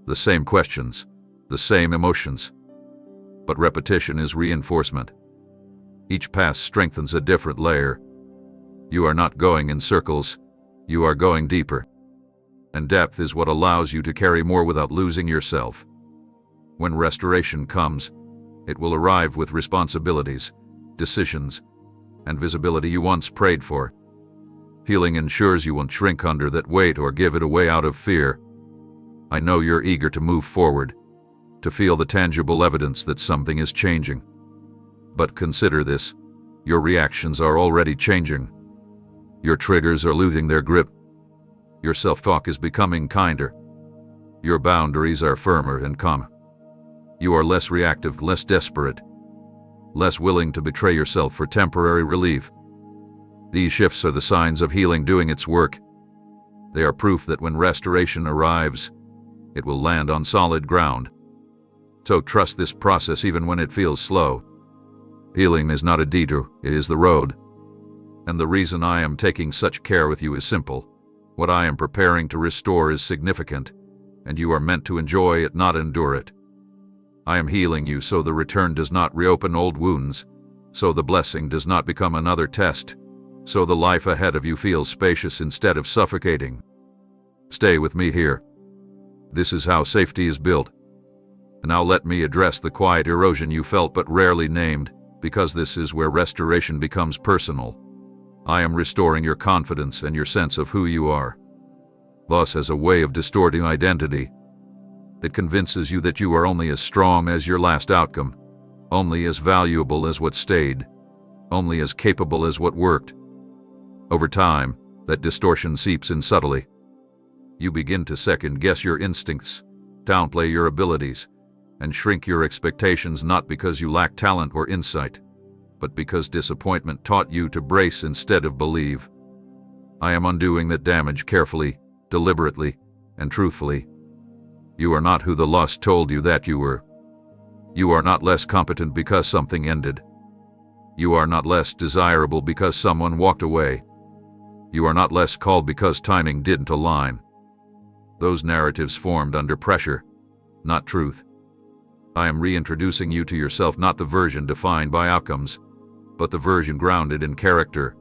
Speaker 1: the same questions, the same emotions. But repetition is reinforcement. Each pass strengthens a different layer. You are not going in circles, you are going deeper. And depth is what allows you to carry more without losing yourself. When restoration comes, it will arrive with responsibilities, decisions, and visibility you once prayed for. Healing ensures you won't shrink under that weight or give it away out of fear. I know you're eager to move forward, to feel the tangible evidence that something is changing. But consider this: your reactions are already changing. Your triggers are losing their grip. Your self-talk is becoming kinder. Your boundaries are firmer and calm. You are less reactive, less desperate, less willing to betray yourself for temporary relief. These shifts are the signs of healing doing its work. They are proof that when restoration arrives, it will land on solid ground. So trust this process even when it feels slow. Healing is not a detour, it is the road. And the reason I am taking such care with you is simple. What I am preparing to restore is significant, and you are meant to enjoy it, not endure it. I am healing you so the return does not reopen old wounds, so the blessing does not become another test, so the life ahead of you feels spacious instead of suffocating. Stay with me here. This is how safety is built. And now let me address the quiet erosion you felt but rarely named, because this is where restoration becomes personal. I am restoring your confidence and your sense of who you are. Loss has a way of distorting identity. It convinces you that you are only as strong as your last outcome, only as valuable as what stayed, only as capable as what worked. Over time, that distortion seeps in subtly. You begin to second-guess your instincts, downplay your abilities, and shrink your expectations, not because you lack talent or insight, but because disappointment taught you to brace instead of believe. I am undoing that damage carefully, deliberately, and truthfully. You are not who the loss told you that you were. You are not less competent because something ended. You are not less desirable because someone walked away. You are not less called because timing didn't align. Those narratives formed under pressure, not truth. I am reintroducing you to yourself, not the version defined by outcomes, but the version grounded in character,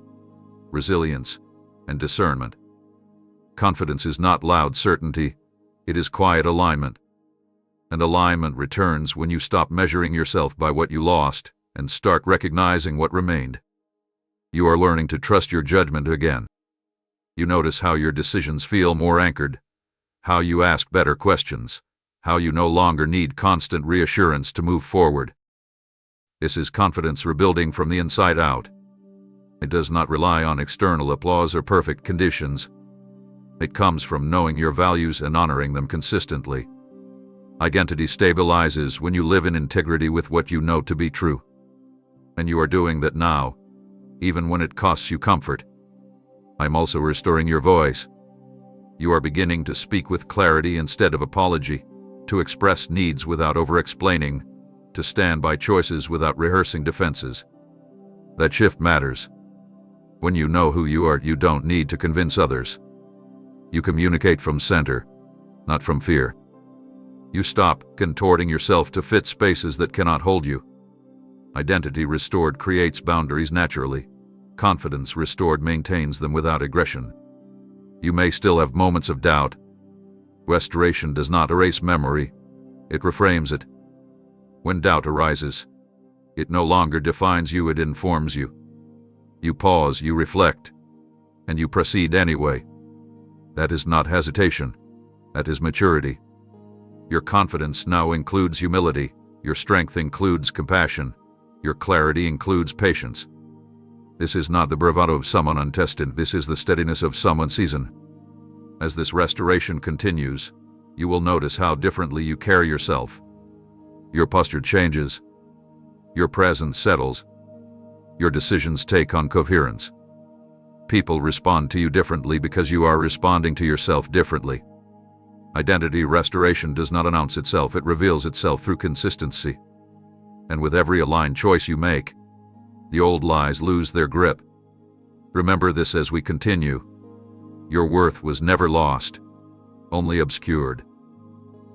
Speaker 1: resilience, and discernment. Confidence is not loud certainty, it is quiet alignment. And alignment returns when you stop measuring yourself by what you lost and start recognizing what remained. You are learning to trust your judgment again. You notice how your decisions feel more anchored, how you ask better questions, how you no longer need constant reassurance to move forward. This is confidence rebuilding from the inside out. It does not rely on external applause or perfect conditions. It comes from knowing your values and honoring them consistently. Identity stabilizes when you live in integrity with what you know to be true. And you are doing that now, even when it costs you comfort. I'm also restoring your voice. You are beginning to speak with clarity instead of apology, to express needs without over-explaining, to stand by choices without rehearsing defenses. That shift matters. When you know who you are, you don't need to convince others. You communicate from center, not from fear. You stop contorting yourself to fit spaces that cannot hold you. Identity restored creates boundaries naturally. Confidence restored maintains them without aggression. You may still have moments of doubt. Restoration does not erase memory, it reframes it. When doubt arises, it no longer defines you, it informs you. You pause, you reflect, and you proceed anyway. That is not hesitation, at his maturity. Your confidence now includes humility, your strength includes compassion, your clarity includes patience. This is not the bravado of someone untested, this is the steadiness of someone seasoned. As this restoration continues, you will notice how differently you carry yourself. Your posture changes, your presence settles, your decisions take on coherence. People respond to you differently because you are responding to yourself differently. Identity restoration does not announce itself, it reveals itself through consistency. And with every aligned choice you make, the old lies lose their grip. Remember this as we continue. Your worth was never lost, only obscured.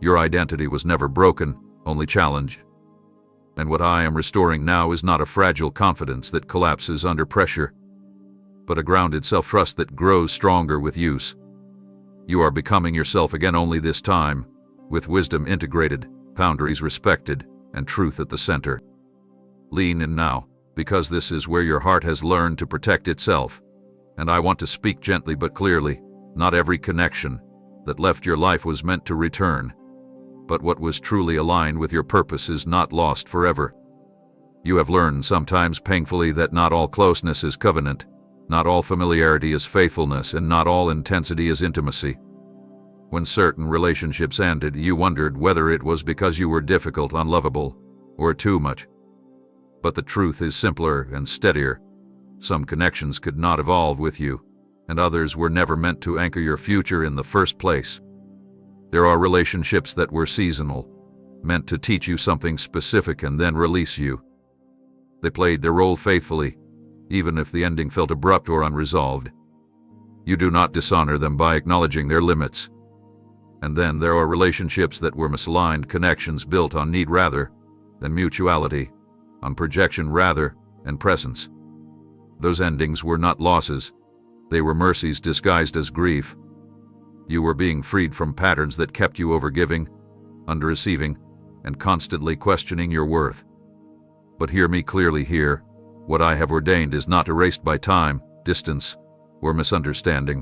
Speaker 1: Your identity was never broken, only challenged. And what I am restoring now is not a fragile confidence that collapses under pressure, but a grounded self-trust that grows stronger with use. You are becoming yourself again, only this time, with wisdom integrated, boundaries respected, and truth at the center. Lean in now, because this is where your heart has learned to protect itself. And I want to speak gently but clearly. Not every connection that left your life was meant to return, but what was truly aligned with your purpose is not lost forever. You have learned, sometimes painfully, that not all closeness is covenant, not all familiarity is faithfulness, and not all intensity is intimacy. When certain relationships ended, you wondered whether it was because you were difficult, unlovable, or too much. But the truth is simpler and steadier. Some connections could not evolve with you, and others were never meant to anchor your future in the first place. There are relationships that were seasonal, meant to teach you something specific and then release you. They played their role faithfully, even if the ending felt abrupt or unresolved. You do not dishonor them by acknowledging their limits. And then there are relationships that were misaligned, connections built on need rather than mutuality, on projection rather than presence. Those endings were not losses. They were mercies disguised as grief. You were being freed from patterns that kept you overgiving, under-receiving, and constantly questioning your worth. But hear me clearly here. What I have ordained is not erased by time, distance, or misunderstanding.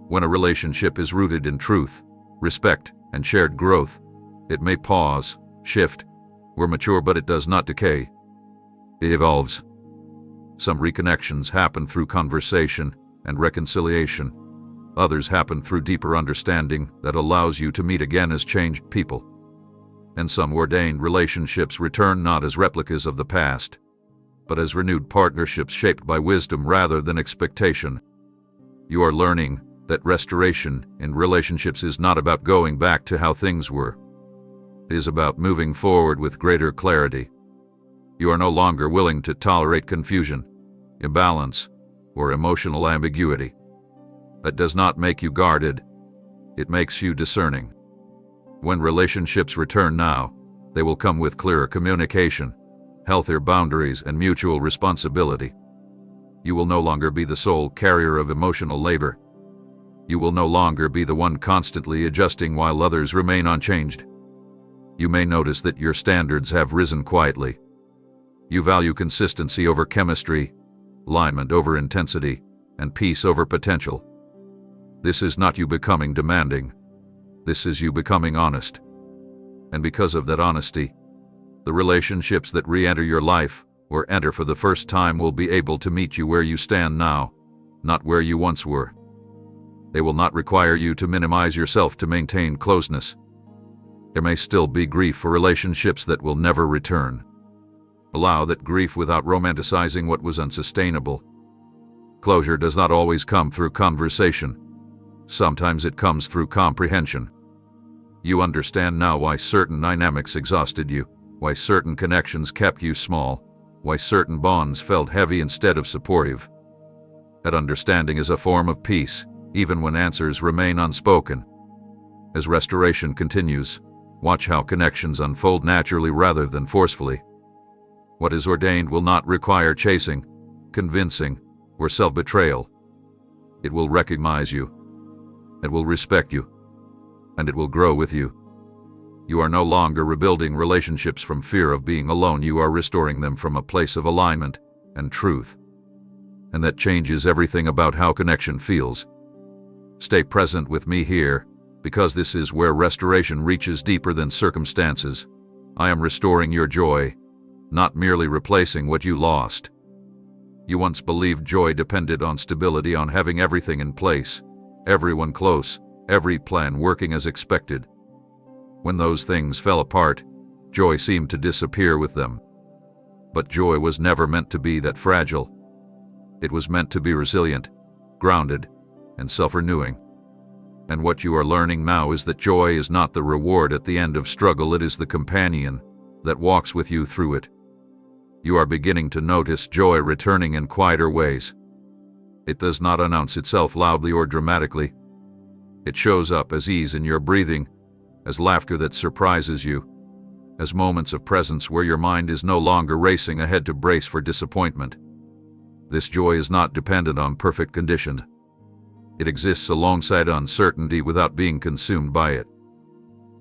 Speaker 1: When a relationship is rooted in truth, respect, and shared growth, it may pause, shift, or mature, but it does not decay. It evolves. Some reconnections happen through conversation and reconciliation. Others happen through deeper understanding that allows you to meet again as changed people. And some ordained relationships return not as replicas of the past, but as renewed partnerships shaped by wisdom rather than expectation. You are learning that restoration in relationships is not about going back to how things were. It is about moving forward with greater clarity. You are no longer willing to tolerate confusion, imbalance, or emotional ambiguity. That does not make you guarded. It makes you discerning. When relationships return now, they will come with clearer communication, healthier boundaries, and mutual responsibility. You will no longer be the sole carrier of emotional labor. You will no longer be the one constantly adjusting while others remain unchanged. You may notice that your standards have risen quietly. You value consistency over chemistry, alignment over intensity, and peace over potential. This is not you becoming demanding. This is you becoming honest. And because of that honesty, the relationships that re-enter your life, or enter for the first time, will be able to meet you where you stand now, not where you once were. They will not require you to minimize yourself to maintain closeness. There may still be grief for relationships that will never return. Allow that grief without romanticizing what was unsustainable. Closure does not always come through conversation. Sometimes it comes through comprehension. You understand now why certain dynamics exhausted you, why certain connections kept you small, why certain bonds felt heavy instead of supportive. That understanding is a form of peace, even when answers remain unspoken. As restoration continues, watch how connections unfold naturally rather than forcefully. What is ordained will not require chasing, convincing, or self-betrayal. It will recognize you. It will respect you. And it will grow with you. You are no longer rebuilding relationships from fear of being alone. You are restoring them from a place of alignment and truth. And that changes everything about how connection feels. Stay present with me here, because this is where restoration reaches deeper than circumstances. I am restoring your joy, not merely replacing what you lost. You once believed joy depended on stability, on having everything in place, everyone close, every plan working as expected. When those things fell apart, joy seemed to disappear with them. But joy was never meant to be that fragile. It was meant to be resilient, grounded, and self-renewing. And what you are learning now is that joy is not the reward at the end of struggle, it is the companion that walks with you through it. You are beginning to notice joy returning in quieter ways. It does not announce itself loudly or dramatically. It shows up as ease in your breathing, as laughter that surprises you, as moments of presence where your mind is no longer racing ahead to brace for disappointment. This joy is not dependent on perfect conditions. It exists alongside uncertainty without being consumed by it.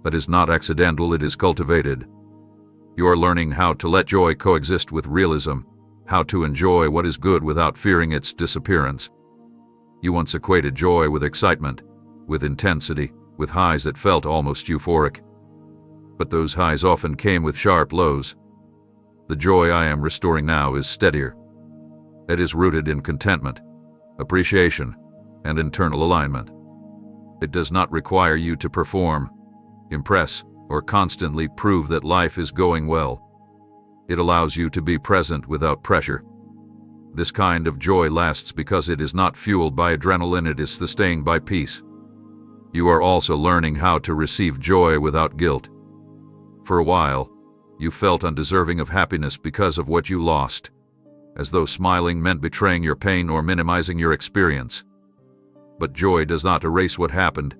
Speaker 1: That is not accidental, it is cultivated. You are learning how to let joy coexist with realism, how to enjoy what is good without fearing its disappearance. You once equated joy with excitement, with intensity, with highs that felt almost euphoric. But those highs often came with sharp lows. The joy I am restoring now is steadier. It is rooted in contentment, appreciation, and internal alignment. It does not require you to perform, impress, or constantly prove that life is going well. It allows you to be present without pressure. This kind of joy lasts because it is not fueled by adrenaline, it is sustained by peace. You are also learning how to receive joy without guilt. For a while, you felt undeserving of happiness because of what you lost, as though smiling meant betraying your pain or minimizing your experience. But joy does not erase what happened.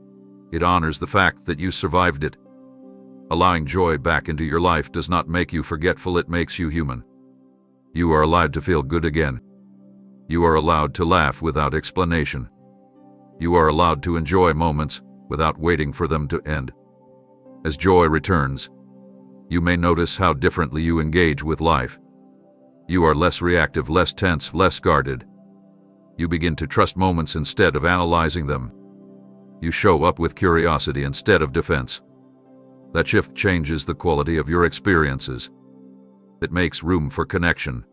Speaker 1: It honors the fact that you survived it. Allowing joy back into your life does not make you forgetful, it makes you human. You are allowed to feel good again. You are allowed to laugh without explanation. You are allowed to enjoy moments without waiting for them to end. As joy returns, you may notice how differently you engage with life. You are less reactive, less tense, less guarded. You begin to trust moments instead of analyzing them. You show up with curiosity instead of defense. That shift changes the quality of your experiences. It makes room for connection,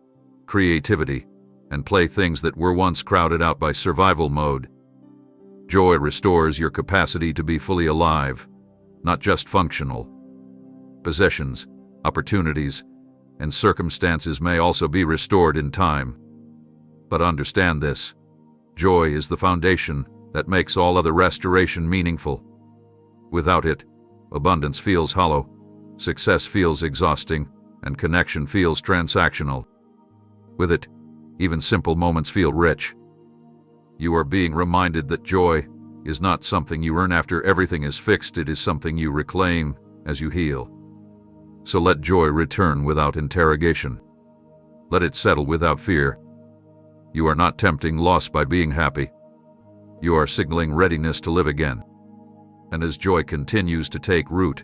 Speaker 1: creativity, and play, things that were once crowded out by survival mode. Joy restores your capacity to be fully alive, not just functional. Possessions, opportunities, and circumstances may also be restored in time. But understand this: joy is the foundation that makes all other restoration meaningful. Without it, abundance feels hollow, success feels exhausting, and connection feels transactional. With it, even simple moments feel rich. You are being reminded that joy is not something you earn after everything is fixed, it is something you reclaim as you heal. So let joy return without interrogation. Let it settle without fear. You are not tempting loss by being happy. You are signaling readiness to live again. And as joy continues to take root,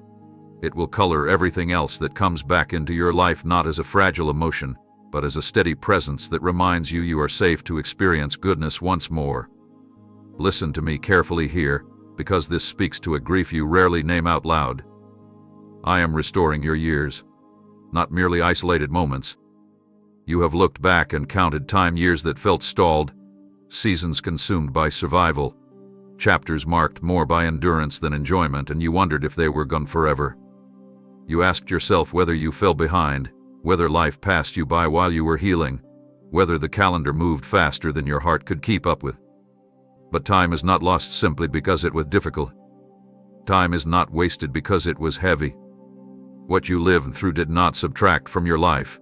Speaker 1: it will color everything else that comes back into your life, not as a fragile emotion, but as a steady presence that reminds you you are safe to experience goodness once more. Listen to me carefully here, because this speaks to a grief you rarely name out loud. I am restoring your years, not merely isolated moments. You have looked back and counted time, years that felt stalled, seasons consumed by survival, chapters marked more by endurance than enjoyment, and you wondered if they were gone forever. You asked yourself whether you fell behind, whether life passed you by while you were healing, whether the calendar moved faster than your heart could keep up with. But time is not lost simply because it was difficult. Time is not wasted because it was heavy. What you lived through did not subtract from your life.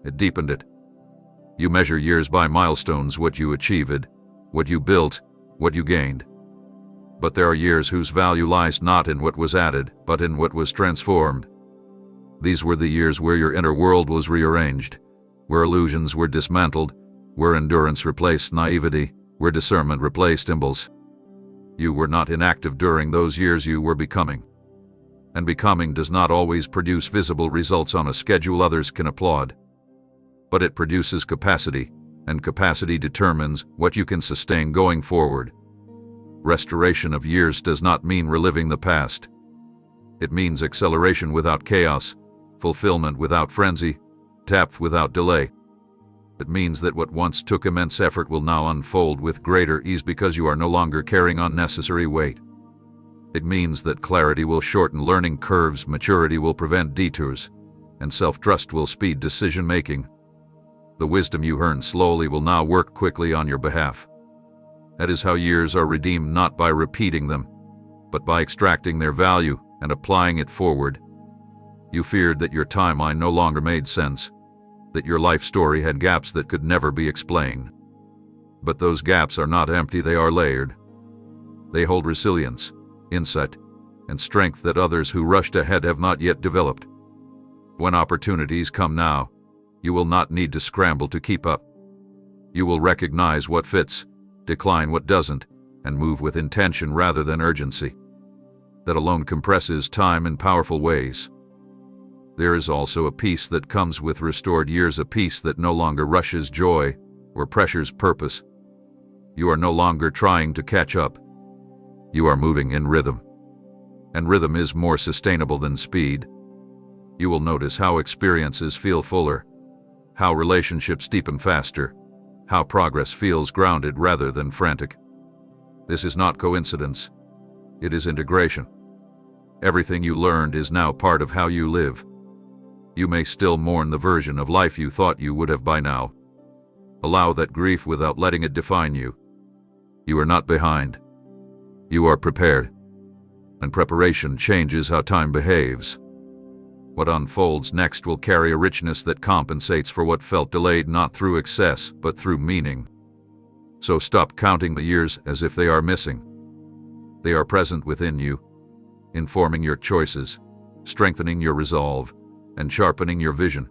Speaker 1: It deepened it. You measure years by milestones, what you achieved, what you built, what you gained. But there are years whose value lies not in what was added, but in what was transformed. These were the years where your inner world was rearranged, where illusions were dismantled, where endurance replaced naivety, where discernment replaced impulse. You were not inactive during those years, you were becoming. And becoming does not always produce visible results on a schedule others can applaud. But it produces capacity, and capacity determines what you can sustain going forward. Restoration of years does not mean reliving the past. It means acceleration without chaos, fulfillment without frenzy, depth without delay. It means that what once took immense effort will now unfold with greater ease because you are no longer carrying unnecessary weight. It means that clarity will shorten learning curves, maturity will prevent detours, and self-trust will speed decision-making. The wisdom you earn slowly will now work quickly on your behalf. That is how years are redeemed, not by repeating them, but by extracting their value and applying it forward. You feared that your timeline no longer made sense, that your life story had gaps that could never be explained. But those gaps are not empty, they are layered. They hold resilience, insight, and strength that others who rushed ahead have not yet developed. When opportunities come now, you will not need to scramble to keep up. You will recognize what fits, decline what doesn't, and move with intention rather than urgency. That alone compresses time in powerful ways. There is also a peace that comes with restored years, a peace that no longer rushes joy or pressures purpose. You are no longer trying to catch up. You are moving in rhythm. And rhythm is more sustainable than speed. You will notice how experiences feel fuller, how relationships deepen faster, how progress feels grounded rather than frantic. This is not coincidence. It is integration. Everything you learned is now part of how you live. You may still mourn the version of life you thought you would have by now. Allow that grief without letting it define you. You are not behind. You are prepared. And preparation changes how time behaves. What unfolds next will carry a richness that compensates for what felt delayed, not through excess, but through meaning. So stop counting the years as if they are missing. They are present within you, informing your choices, strengthening your resolve, and sharpening your vision.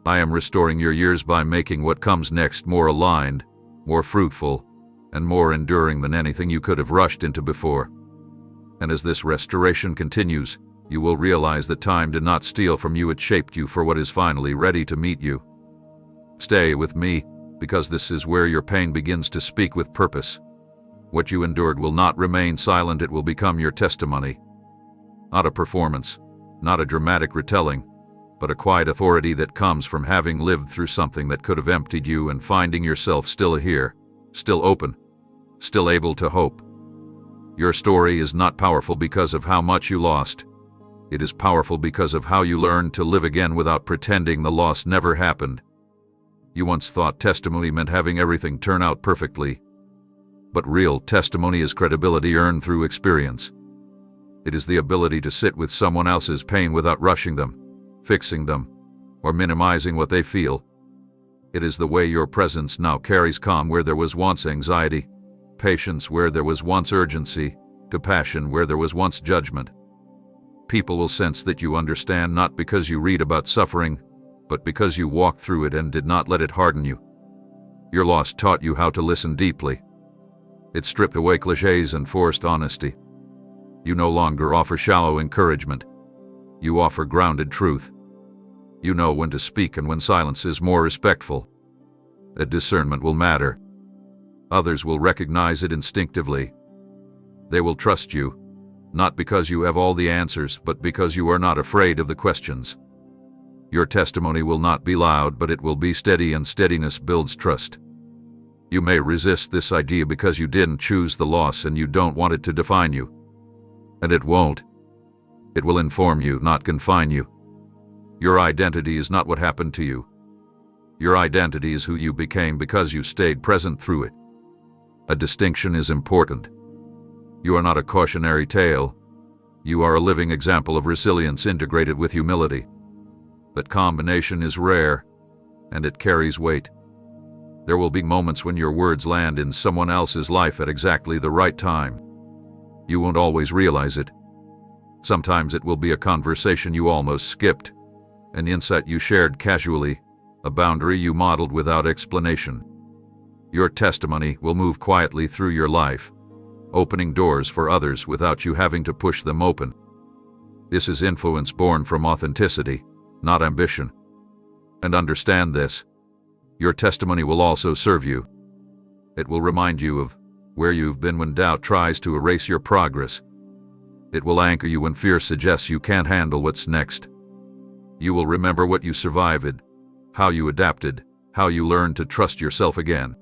Speaker 1: I am restoring your years by making what comes next more aligned, more fruitful, and more enduring than anything you could have rushed into before. And as this restoration continues, you will realize that time did not steal from you, it shaped you for what is finally ready to meet you. Stay with me, because this is where your pain begins to speak with purpose. What you endured will not remain silent, it will become your testimony. Not a performance, not a dramatic retelling, but a quiet authority that comes from having lived through something that could have emptied you and finding yourself still here, still open, still able to hope. Your story is not powerful because of how much you lost. It is powerful because of how you learned to live again without pretending the loss never happened. You once thought testimony meant having everything turn out perfectly. But real testimony is credibility earned through experience. It is the ability to sit with someone else's pain without rushing them, fixing them, or minimizing what they feel. It is the way your presence now carries calm where there was once anxiety, patience where there was once urgency, compassion where there was once judgment. People will sense that you understand not because you read about suffering, but because you walked through it and did not let it harden you. Your loss taught you how to listen deeply. It stripped away cliches and forced honesty. You no longer offer shallow encouragement. You offer grounded truth. You know when to speak and when silence is more respectful. That discernment will matter. Others will recognize it instinctively. They will trust you, not because you have all the answers, but because you are not afraid of the questions. Your testimony will not be loud, but it will be steady, and steadiness builds trust. You may resist this idea because you didn't choose the loss and you don't want it to define you. And it won't. It will inform you, not confine you. Your identity is not what happened to you. Your identity is who you became because you stayed present through it. A distinction is important. You are not a cautionary tale. You are a living example of resilience integrated with humility. That combination is rare, and it carries weight. There will be moments when your words land in someone else's life at exactly the right time. You won't always realize it. Sometimes it will be a conversation you almost skipped, an insight you shared casually, a boundary you modeled without explanation. Your testimony will move quietly through your life, opening doors for others without you having to push them open. This is influence born from authenticity, not ambition. And understand this: your testimony will also serve you. It will remind you of where you've been when doubt tries to erase your progress. It will anchor you when fear suggests you can't handle what's next. You will remember what you survived, how you adapted, how you learned to trust yourself again.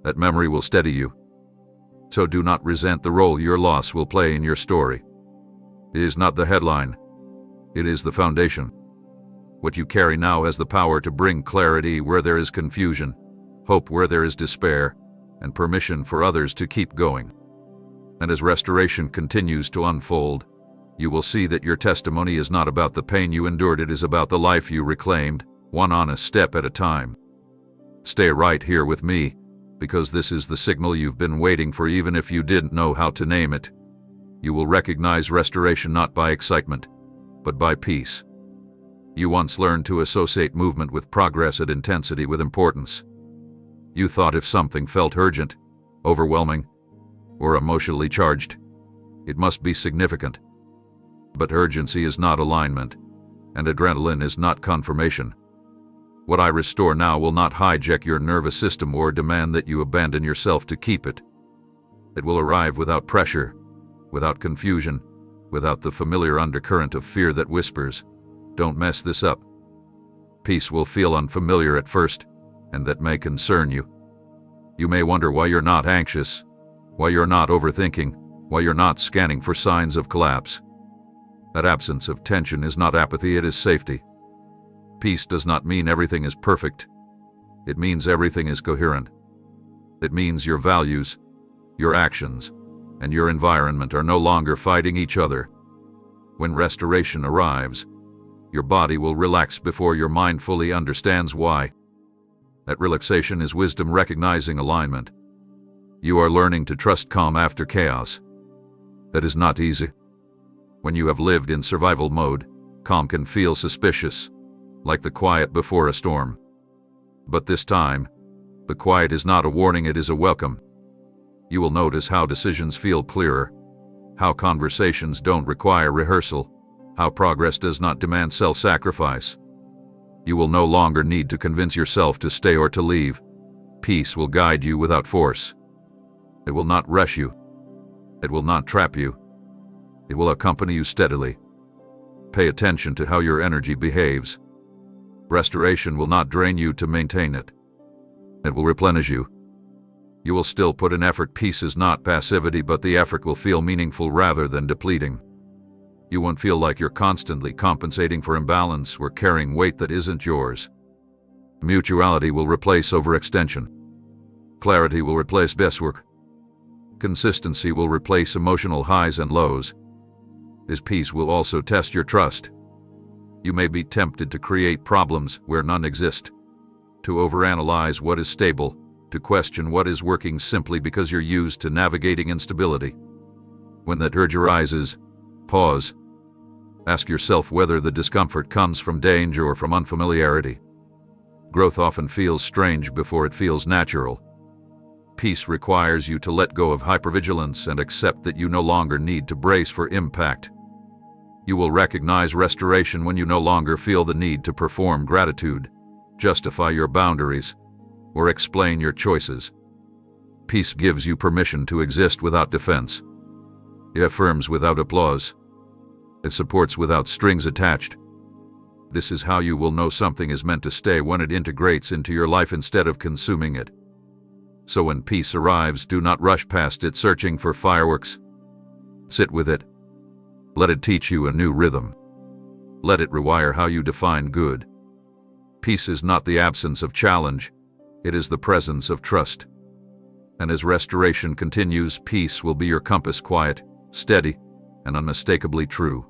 Speaker 1: That memory will steady you. So do not resent the role your loss will play in your story. It is not the headline. It is the foundation. What you carry now has the power to bring clarity where there is confusion, hope where there is despair, and permission for others to keep going. And as restoration continues to unfold, you will see that your testimony is not about the pain you endured, it is about the life you reclaimed, one honest step at a time. Stay right here with me, because this is the signal you've been waiting for, even if you didn't know how to name it. You will recognize restoration not by excitement, but by peace. You once learned to associate movement with progress and intensity with importance. You thought if something felt urgent, overwhelming, or emotionally charged, it must be significant. But urgency is not alignment, and adrenaline is not confirmation. What I restore now will not hijack your nervous system or demand that you abandon yourself to keep it. It will arrive without pressure, without confusion, without the familiar undercurrent of fear that whispers, "Don't mess this up." Peace will feel unfamiliar at first, and that may concern you. You may wonder why you're not anxious, why you're not overthinking, why you're not scanning for signs of collapse. That absence of tension is not apathy, it is safety. Peace does not mean everything is perfect. It means everything is coherent. It means your values, your actions, and your environment are no longer fighting each other. When restoration arrives, your body will relax before your mind fully understands why. That relaxation is wisdom recognizing alignment. You are learning to trust calm after chaos. That is not easy. When you have lived in survival mode, calm can feel suspicious, like the quiet before a storm. But this time, the quiet is not a warning, it is a welcome. You will notice how decisions feel clearer, how conversations don't require rehearsal, how progress does not demand self-sacrifice. You will no longer need to convince yourself to stay or to leave. Peace will guide you without force. It will not rush you. It will not trap you. It will accompany you steadily. Pay attention to how your energy behaves. Restoration will not drain you to maintain it. It will replenish you. You will still put in effort. Peace is not passivity, but the effort will feel meaningful rather than depleting. You won't feel like you're constantly compensating for imbalance or carrying weight that isn't yours. Mutuality will replace overextension. Clarity will replace guesswork. Consistency will replace emotional highs and lows. This peace will also test your trust. You may be tempted to create problems where none exist, to overanalyze what is stable, to question what is working simply because you're used to navigating instability. When that urge arises, pause. Ask yourself whether the discomfort comes from danger or from unfamiliarity. Growth often feels strange before it feels natural. Peace requires you to let go of hypervigilance and accept that you no longer need to brace for impact. You will recognize restoration when you no longer feel the need to perform gratitude, justify your boundaries, or explain your choices. Peace gives you permission to exist without defense. It affirms without applause. It supports without strings attached. This is how you will know something is meant to stay, when it integrates into your life instead of consuming it. So when peace arrives, do not rush past it searching for fireworks. Sit with it. Let it teach you a new rhythm. Let it rewire how you define good. Peace is not the absence of challenge, it is the presence of trust. And as restoration continues, peace will be your compass, quiet, steady, and unmistakably true.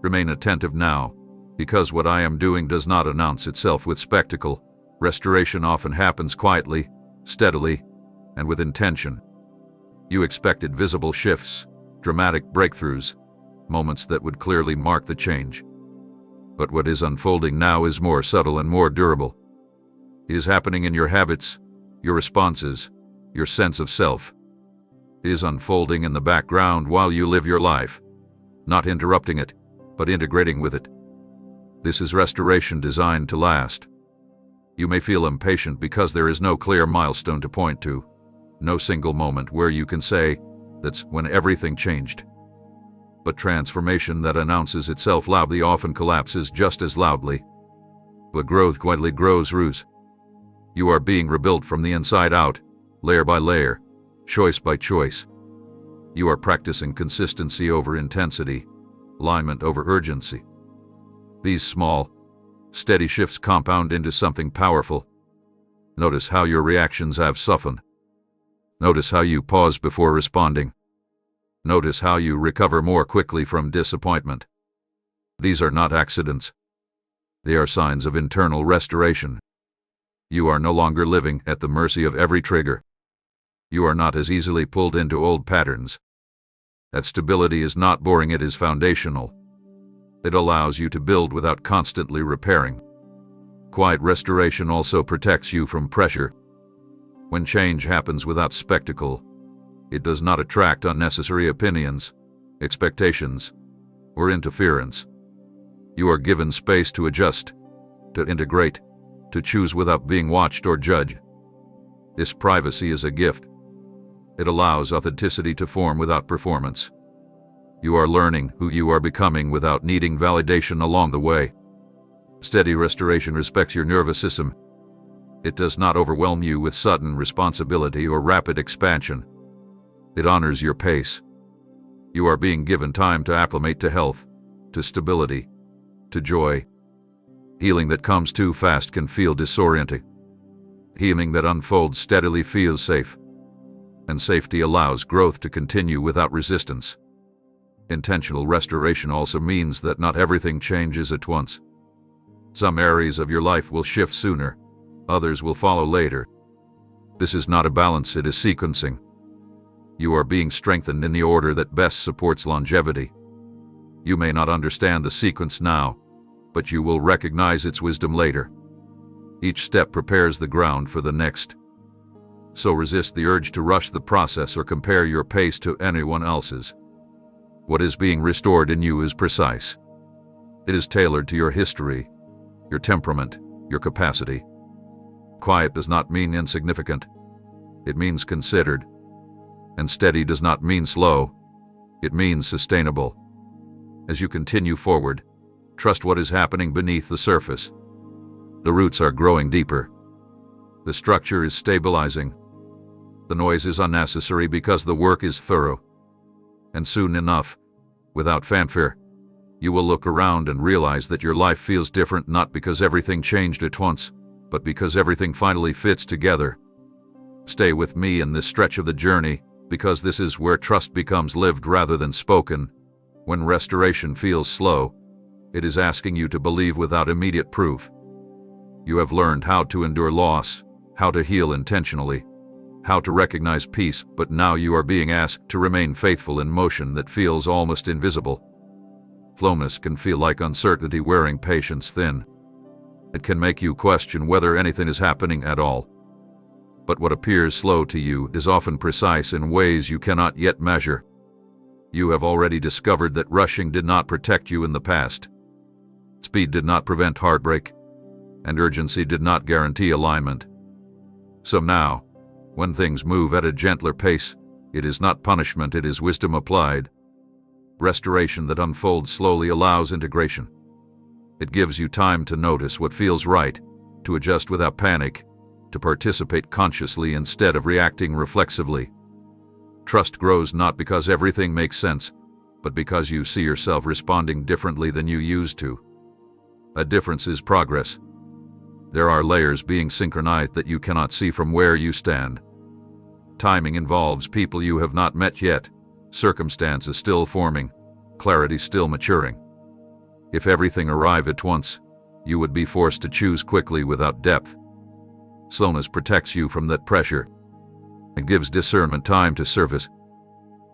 Speaker 1: Remain attentive now, because what I am doing does not announce itself with spectacle. Restoration often happens quietly, steadily, and with intention. You expected visible shifts, dramatic breakthroughs, moments that would clearly mark the change. But what is unfolding now is more subtle and more durable. It is happening in your habits, your responses, your sense of self. It is unfolding in the background while you live your life, not interrupting it, but integrating with it. This is restoration designed to last. You may feel impatient because there is no clear milestone to point to, No single moment where you can say, "That's when everything changed." But transformation that announces itself loudly often collapses just as loudly. But growth quietly grows roots. You are being rebuilt from the inside out, layer by layer, choice by choice. You are practicing consistency over intensity, alignment over urgency. These small, steady shifts compound into something powerful. Notice how your reactions have softened. Notice how you pause before responding. Notice how you recover more quickly from disappointment. These are not accidents. They are signs of internal restoration. You are no longer living at the mercy of every trigger. You are not as easily pulled into old patterns. That stability is not boring, it is foundational. It allows you to build without constantly repairing. Quiet restoration also protects you from pressure. When change happens without spectacle, it does not attract unnecessary opinions, expectations, or interference. You are given space to adjust, to integrate, to choose without being watched or judged. This privacy is a gift. It allows authenticity to form without performance. You are learning who you are becoming without needing validation along the way. Steady restoration respects your nervous system. It does not overwhelm you with sudden responsibility or rapid expansion. It honors your pace. You are being given time to acclimate to health, to stability, to joy. Healing that comes too fast can feel disorienting. Healing that unfolds steadily feels safe. And safety allows growth to continue without resistance. Intentional restoration also means that not everything changes at once. Some areas of your life will shift sooner, others will follow later. This is not a balance, it is sequencing. You are being strengthened in the order that best supports longevity. You may not understand the sequence now, but you will recognize its wisdom later. Each step prepares the ground for the next. So resist the urge to rush the process or compare your pace to anyone else's. What is being restored in you is precise. It is tailored to your history, your temperament, your capacity. Quiet does not mean insignificant. It means considered. And steady does not mean slow. It means sustainable. As you continue forward, trust what is happening beneath the surface. The roots are growing deeper. The structure is stabilizing. The noise is unnecessary because the work is thorough. And soon enough, without fanfare, you will look around and realize that your life feels different not because everything changed at once, but because everything finally fits together. Stay with me in this stretch of the journey, because this is where trust becomes lived rather than spoken. When restoration feels slow, it is asking you to believe without immediate proof. You have learned how to endure loss, how to heal intentionally, how to recognize peace, but now you are being asked to remain faithful in motion that feels almost invisible. Slowness can feel like uncertainty wearing patience thin. It can make you question whether anything is happening at all. But what appears slow to you is often precise in ways you cannot yet measure. You have already discovered that rushing did not protect you in the past. Speed did not prevent heartbreak, and urgency did not guarantee alignment. So now, when things move at a gentler pace, it is not punishment, it is wisdom applied. Restoration that unfolds slowly allows integration. It gives you time to notice what feels right, to adjust without panic, to participate consciously instead of reacting reflexively. Trust grows not because everything makes sense, but because you see yourself responding differently than you used to. A difference is progress. There are layers being synchronized that you cannot see from where you stand. Timing involves people you have not met yet, circumstances still forming, clarity still maturing. If everything arrived at once, you would be forced to choose quickly without depth. Slowness protects you from that pressure. It gives discernment time to surface.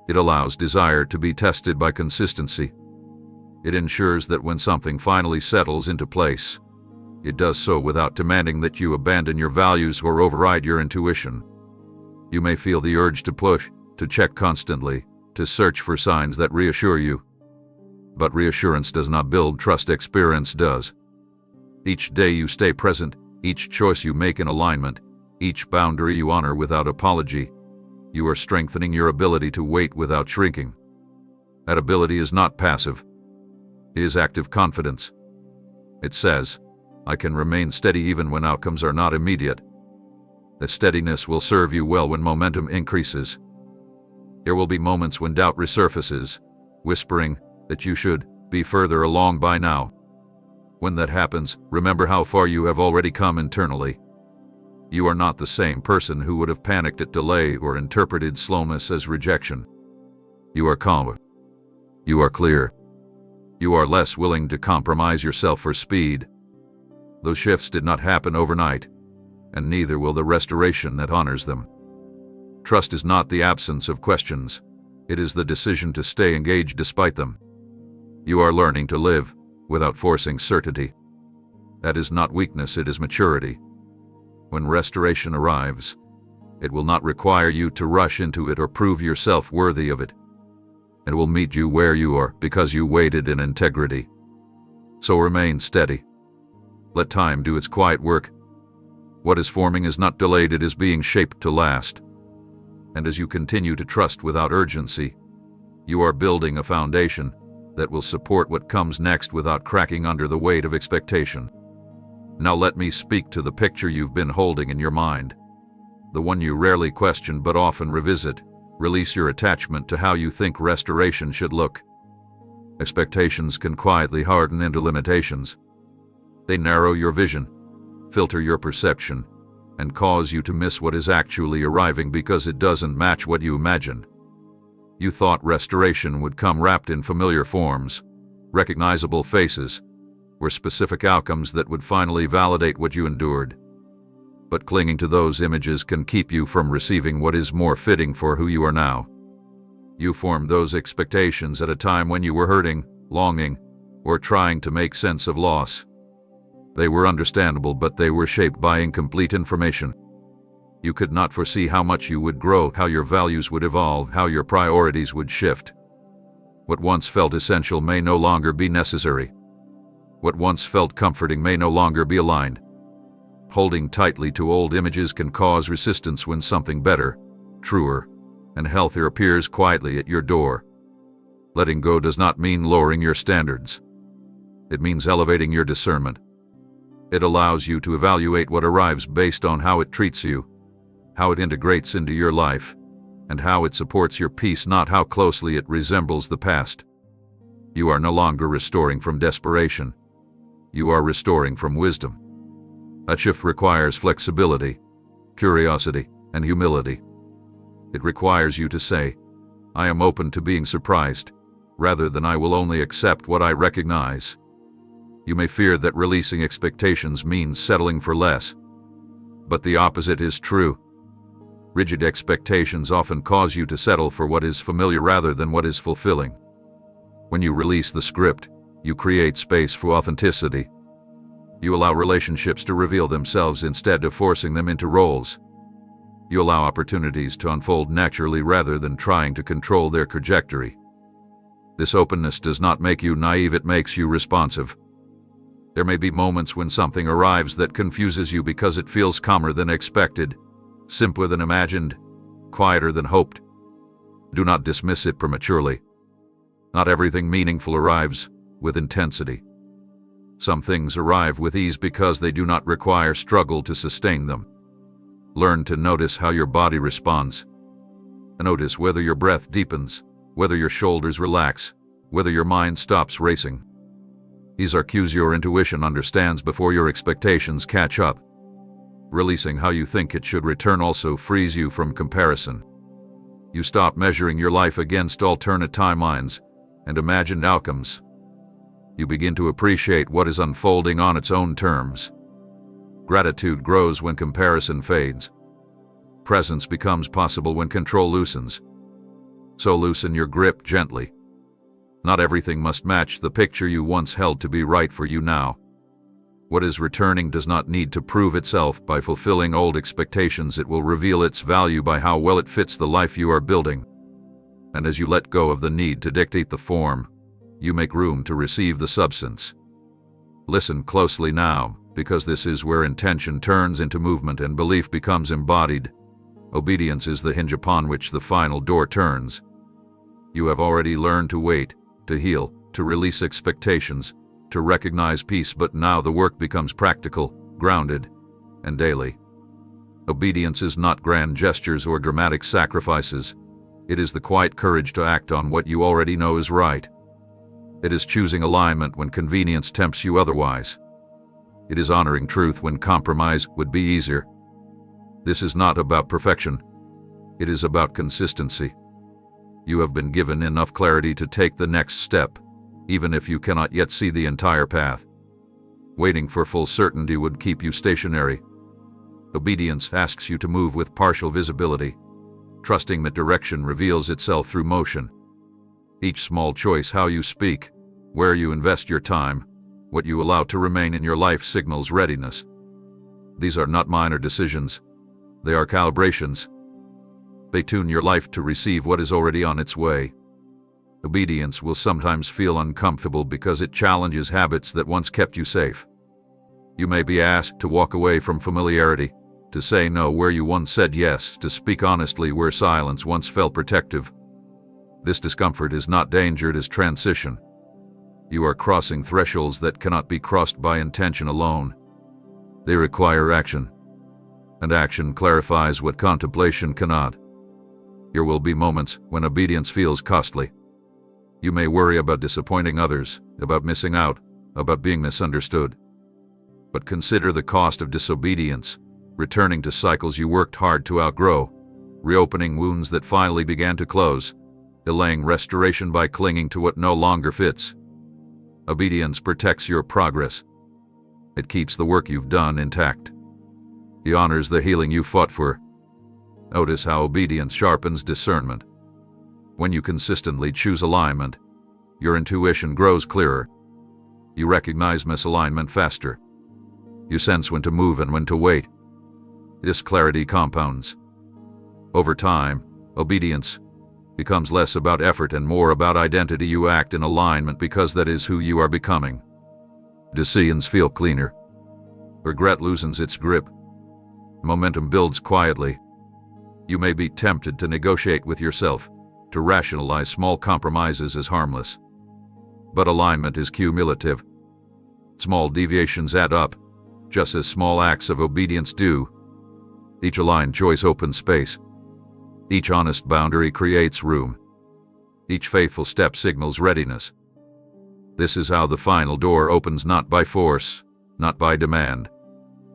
Speaker 1: It allows desire to be tested by consistency. It ensures that when something finally settles into place, it does so without demanding that you abandon your values or override your intuition. You may feel the urge to push, to check constantly, to search for signs that reassure you. But reassurance does not build trust, experience does. Each day you stay present, each choice you make in alignment, each boundary you honor without apology, You are strengthening your ability to wait without shrinking. That ability is not passive. It is active confidence. It says, I can remain steady even when outcomes are not immediate. That steadiness will serve you well when momentum increases. There will be moments when doubt resurfaces, whispering that you should be further along by now. When that happens, remember how far you have already come internally. You are not the same person who would have panicked at delay or interpreted slowness as rejection. You are calmer. You are clear. You are less willing to compromise yourself for speed. Those shifts did not happen overnight, and neither will the restoration that honors them. Trust is not the absence of questions. It is the decision to stay engaged despite them. You are learning to live without forcing certainty. That is not weakness, it is maturity. When restoration arrives, it will not require you to rush into it or prove yourself worthy of it. It will meet you where you are because you waited in integrity. So remain steady. Let time do its quiet work. What is forming is not delayed, it is being shaped to last. And as you continue to trust without urgency, you are building a foundation that will support what comes next without cracking under the weight of expectation. Now let me speak to the picture you've been holding in your mind. The one you rarely question but often revisit. Release your attachment to how you think restoration should look. Expectations can quietly harden into limitations. They narrow your vision, filter your perception, and cause you to miss what is actually arriving because it doesn't match what you imagined. You thought restoration would come wrapped in familiar forms, recognizable faces, or specific outcomes that would finally validate what you endured. But clinging to those images can keep you from receiving what is more fitting for who you are now. You formed those expectations at a time when you were hurting, longing, or trying to make sense of loss. They were understandable, but they were shaped by incomplete information. You could not foresee how much you would grow, how your values would evolve, how your priorities would shift. What once felt essential may no longer be necessary. What once felt comforting may no longer be aligned. Holding tightly to old images can cause resistance when something better, truer, and healthier appears quietly at your door. Letting go does not mean lowering your standards. It means elevating your discernment. It allows you to evaluate what arrives based on how it treats you, how it integrates into your life, and how it supports your peace, not how closely it resembles the past. You are no longer restoring from desperation. You are restoring from wisdom. That shift requires flexibility, curiosity, and humility. It requires you to say, I am open to being surprised, rather than I will only accept what I recognize. You may fear that releasing expectations means settling for less, but the opposite is true. Rigid expectations often cause you to settle for what is familiar rather than what is fulfilling. When you release the script, you create space for authenticity. You allow relationships to reveal themselves instead of forcing them into roles. You allow opportunities to unfold naturally rather than trying to control their trajectory. This openness does not make you naive, it makes you responsive. There may be moments when something arrives that confuses you because it feels calmer than expected, simpler than imagined, quieter than hoped. Do not dismiss it prematurely. Not everything meaningful arrives with intensity. Some things arrive with ease because they do not require struggle to sustain them. Learn to notice how your body responds. Notice whether your breath deepens, whether your shoulders relax, whether your mind stops racing. These are cues your intuition understands before your expectations catch up. Releasing how you think it should return also frees you from comparison. You stop measuring your life against alternate timelines and imagined outcomes. You begin to appreciate what is unfolding on its own terms. Gratitude grows when comparison fades. Presence becomes possible when control loosens. So loosen your grip gently. Not everything must match the picture you once held to be right for you now. What is returning does not need to prove itself by fulfilling old expectations. It will reveal its value by how well it fits the life you are building. And as you let go of the need to dictate the form, you make room to receive the substance. Listen closely now, because this is where intention turns into movement and belief becomes embodied. Obedience is the hinge upon which the final door turns. You have already learned to wait, to heal, to release expectations, to recognize peace, but now the work becomes practical, grounded, and daily. Obedience is not grand gestures or dramatic sacrifices. It is the quiet courage to act on what you already know is right. It is choosing alignment when convenience tempts you otherwise. It is honoring truth when compromise would be easier. This is not about perfection. It is about consistency. You have been given enough clarity to take the next step, even if you cannot yet see the entire path. Waiting for full certainty would keep you stationary. Obedience asks you to move with partial visibility, trusting that direction reveals itself through motion. Each small choice, how you speak, where you invest your time, what you allow to remain in your life, signals readiness. These are not minor decisions. They are calibrations. They tune your life to receive what is already on its way. Obedience will sometimes feel uncomfortable because it challenges habits that once kept you safe. You may be asked to walk away from familiarity, to say no where you once said yes, to speak honestly where silence once felt protective. This discomfort is not danger, it is transition. You are crossing thresholds that cannot be crossed by intention alone. They require action, and action clarifies what contemplation cannot. There will be moments when obedience feels costly. You may worry about disappointing others, about missing out, about being misunderstood. But consider the cost of disobedience, returning to cycles you worked hard to outgrow, reopening wounds that finally began to close, delaying restoration by clinging to what no longer fits. Obedience protects your progress. It keeps the work you've done intact. It honors the healing you fought for. Notice how obedience sharpens discernment. When you consistently choose alignment, your intuition grows clearer. You recognize misalignment faster. You sense when to move and when to wait. This clarity compounds. Over time, obedience becomes less about effort and more about identity. You act in alignment because that is who you are becoming. Decisions feel cleaner. Regret loosens its grip. Momentum builds quietly. You may be tempted to negotiate with yourself, to rationalize small compromises as harmless. But alignment is cumulative. Small deviations add up, just as small acts of obedience do. Each aligned choice opens space. Each honest boundary creates room. Each faithful step signals readiness. This is how the final door opens, not by force, not by demand,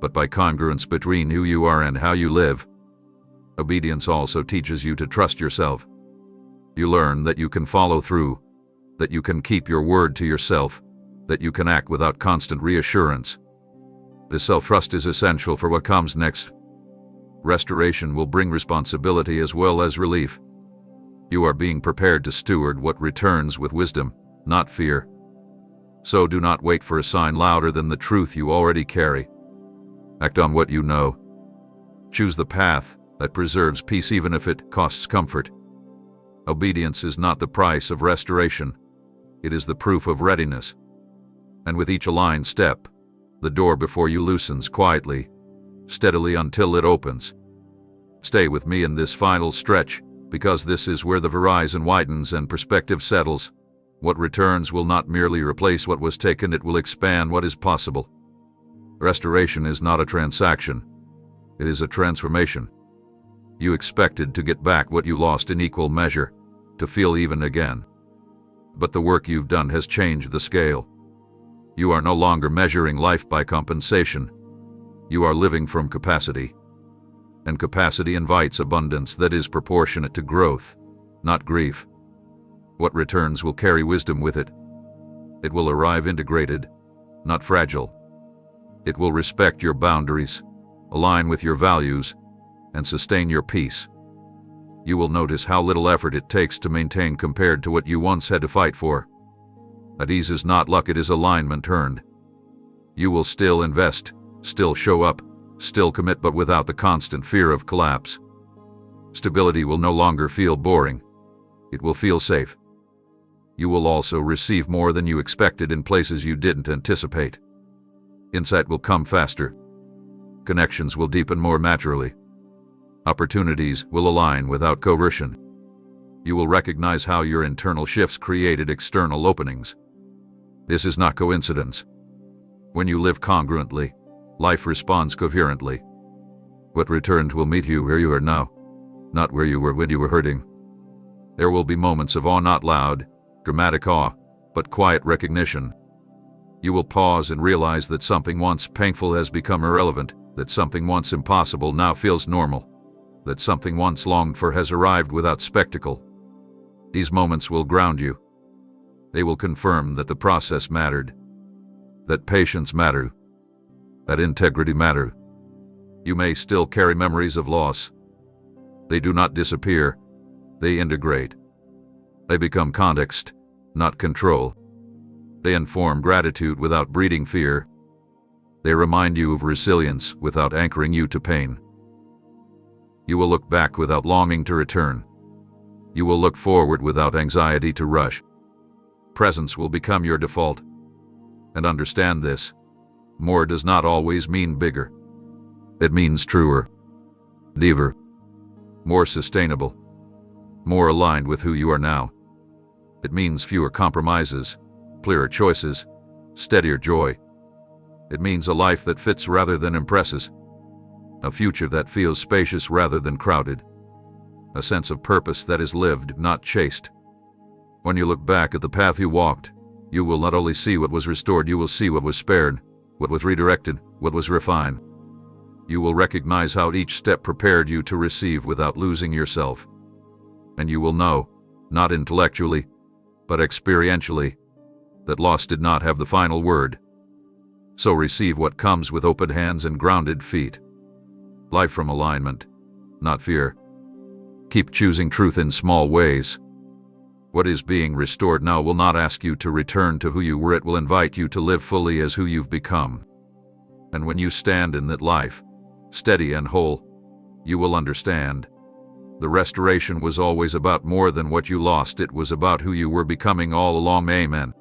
Speaker 1: but by congruence between who you are and how you live. Obedience also teaches you to trust yourself. You learn that you can follow through, that you can keep your word to yourself, that you can act without constant reassurance. This self-trust is essential for what comes next. Restoration will bring responsibility as well as relief. You are being prepared to steward what returns with wisdom, not fear. So do not wait for a sign louder than the truth you already carry. Act on what you know. Choose the path that preserves peace even if it costs comfort. Obedience is not the price of restoration. It is the proof of readiness. And with each aligned step, the door before you loosens quietly, steadily until it opens. Stay with me in this final stretch, because this is where the horizon widens and perspective settles. What returns will not merely replace what was taken, it will expand what is possible. Restoration is not a transaction. It is a transformation. You expected to get back what you lost in equal measure, to feel even again. But the work you've done has changed the scale. You are no longer measuring life by compensation. You are living from capacity. And capacity invites abundance that is proportionate to growth, not grief. What returns will carry wisdom with it. It will arrive integrated, not fragile. It will respect your boundaries, align with your values, and sustain your peace. You will notice how little effort it takes to maintain compared to what you once had to fight for. That ease is not luck, it is alignment earned. You will still invest, still show up, still commit, but without the constant fear of collapse. Stability will no longer feel boring. It will feel safe. You will also receive more than you expected in places you didn't anticipate. Insight will come faster. Connections will deepen more naturally. Opportunities will align without coercion. You will recognize how your internal shifts created external openings. This is not coincidence. When you live congruently, life responds coherently. What returned will meet you where you are now, not where you were when you were hurting. There will be moments of awe, not loud, dramatic awe, but quiet recognition. You will pause and realize that something once painful has become irrelevant, that something once impossible now feels normal, that something once longed for has arrived without spectacle. These moments will ground you. They will confirm that the process mattered, that patience mattered, that integrity mattered. You may still carry memories of loss. They do not disappear, they integrate. They become context, not control. They inform gratitude without breeding fear. They remind you of resilience without anchoring you to pain. You will look back without longing to return. You will look forward without anxiety to rush. Presence will become your default. And understand this: more does not always mean bigger. It means truer, deeper, more sustainable, more aligned with who you are now. It means fewer compromises, clearer choices, steadier joy. It means a life that fits rather than impresses, a future that feels spacious rather than crowded, a sense of purpose that is lived, not chased. When you look back at the path you walked, you will not only see what was restored, you will see what was spared, what was redirected, what was refined. You will recognize how each step prepared you to receive without losing yourself. And you will know, not intellectually, but experientially, that loss did not have the final word. So receive what comes with open hands and grounded feet. Life from alignment, not fear. Keep choosing truth in small ways. What is being restored now will not ask you to return to who you were, it will invite you to live fully as who you've become. And when you stand in that life, steady and whole, you will understand. The restoration was always about more than what you lost, it was about who you were becoming all along. Amen.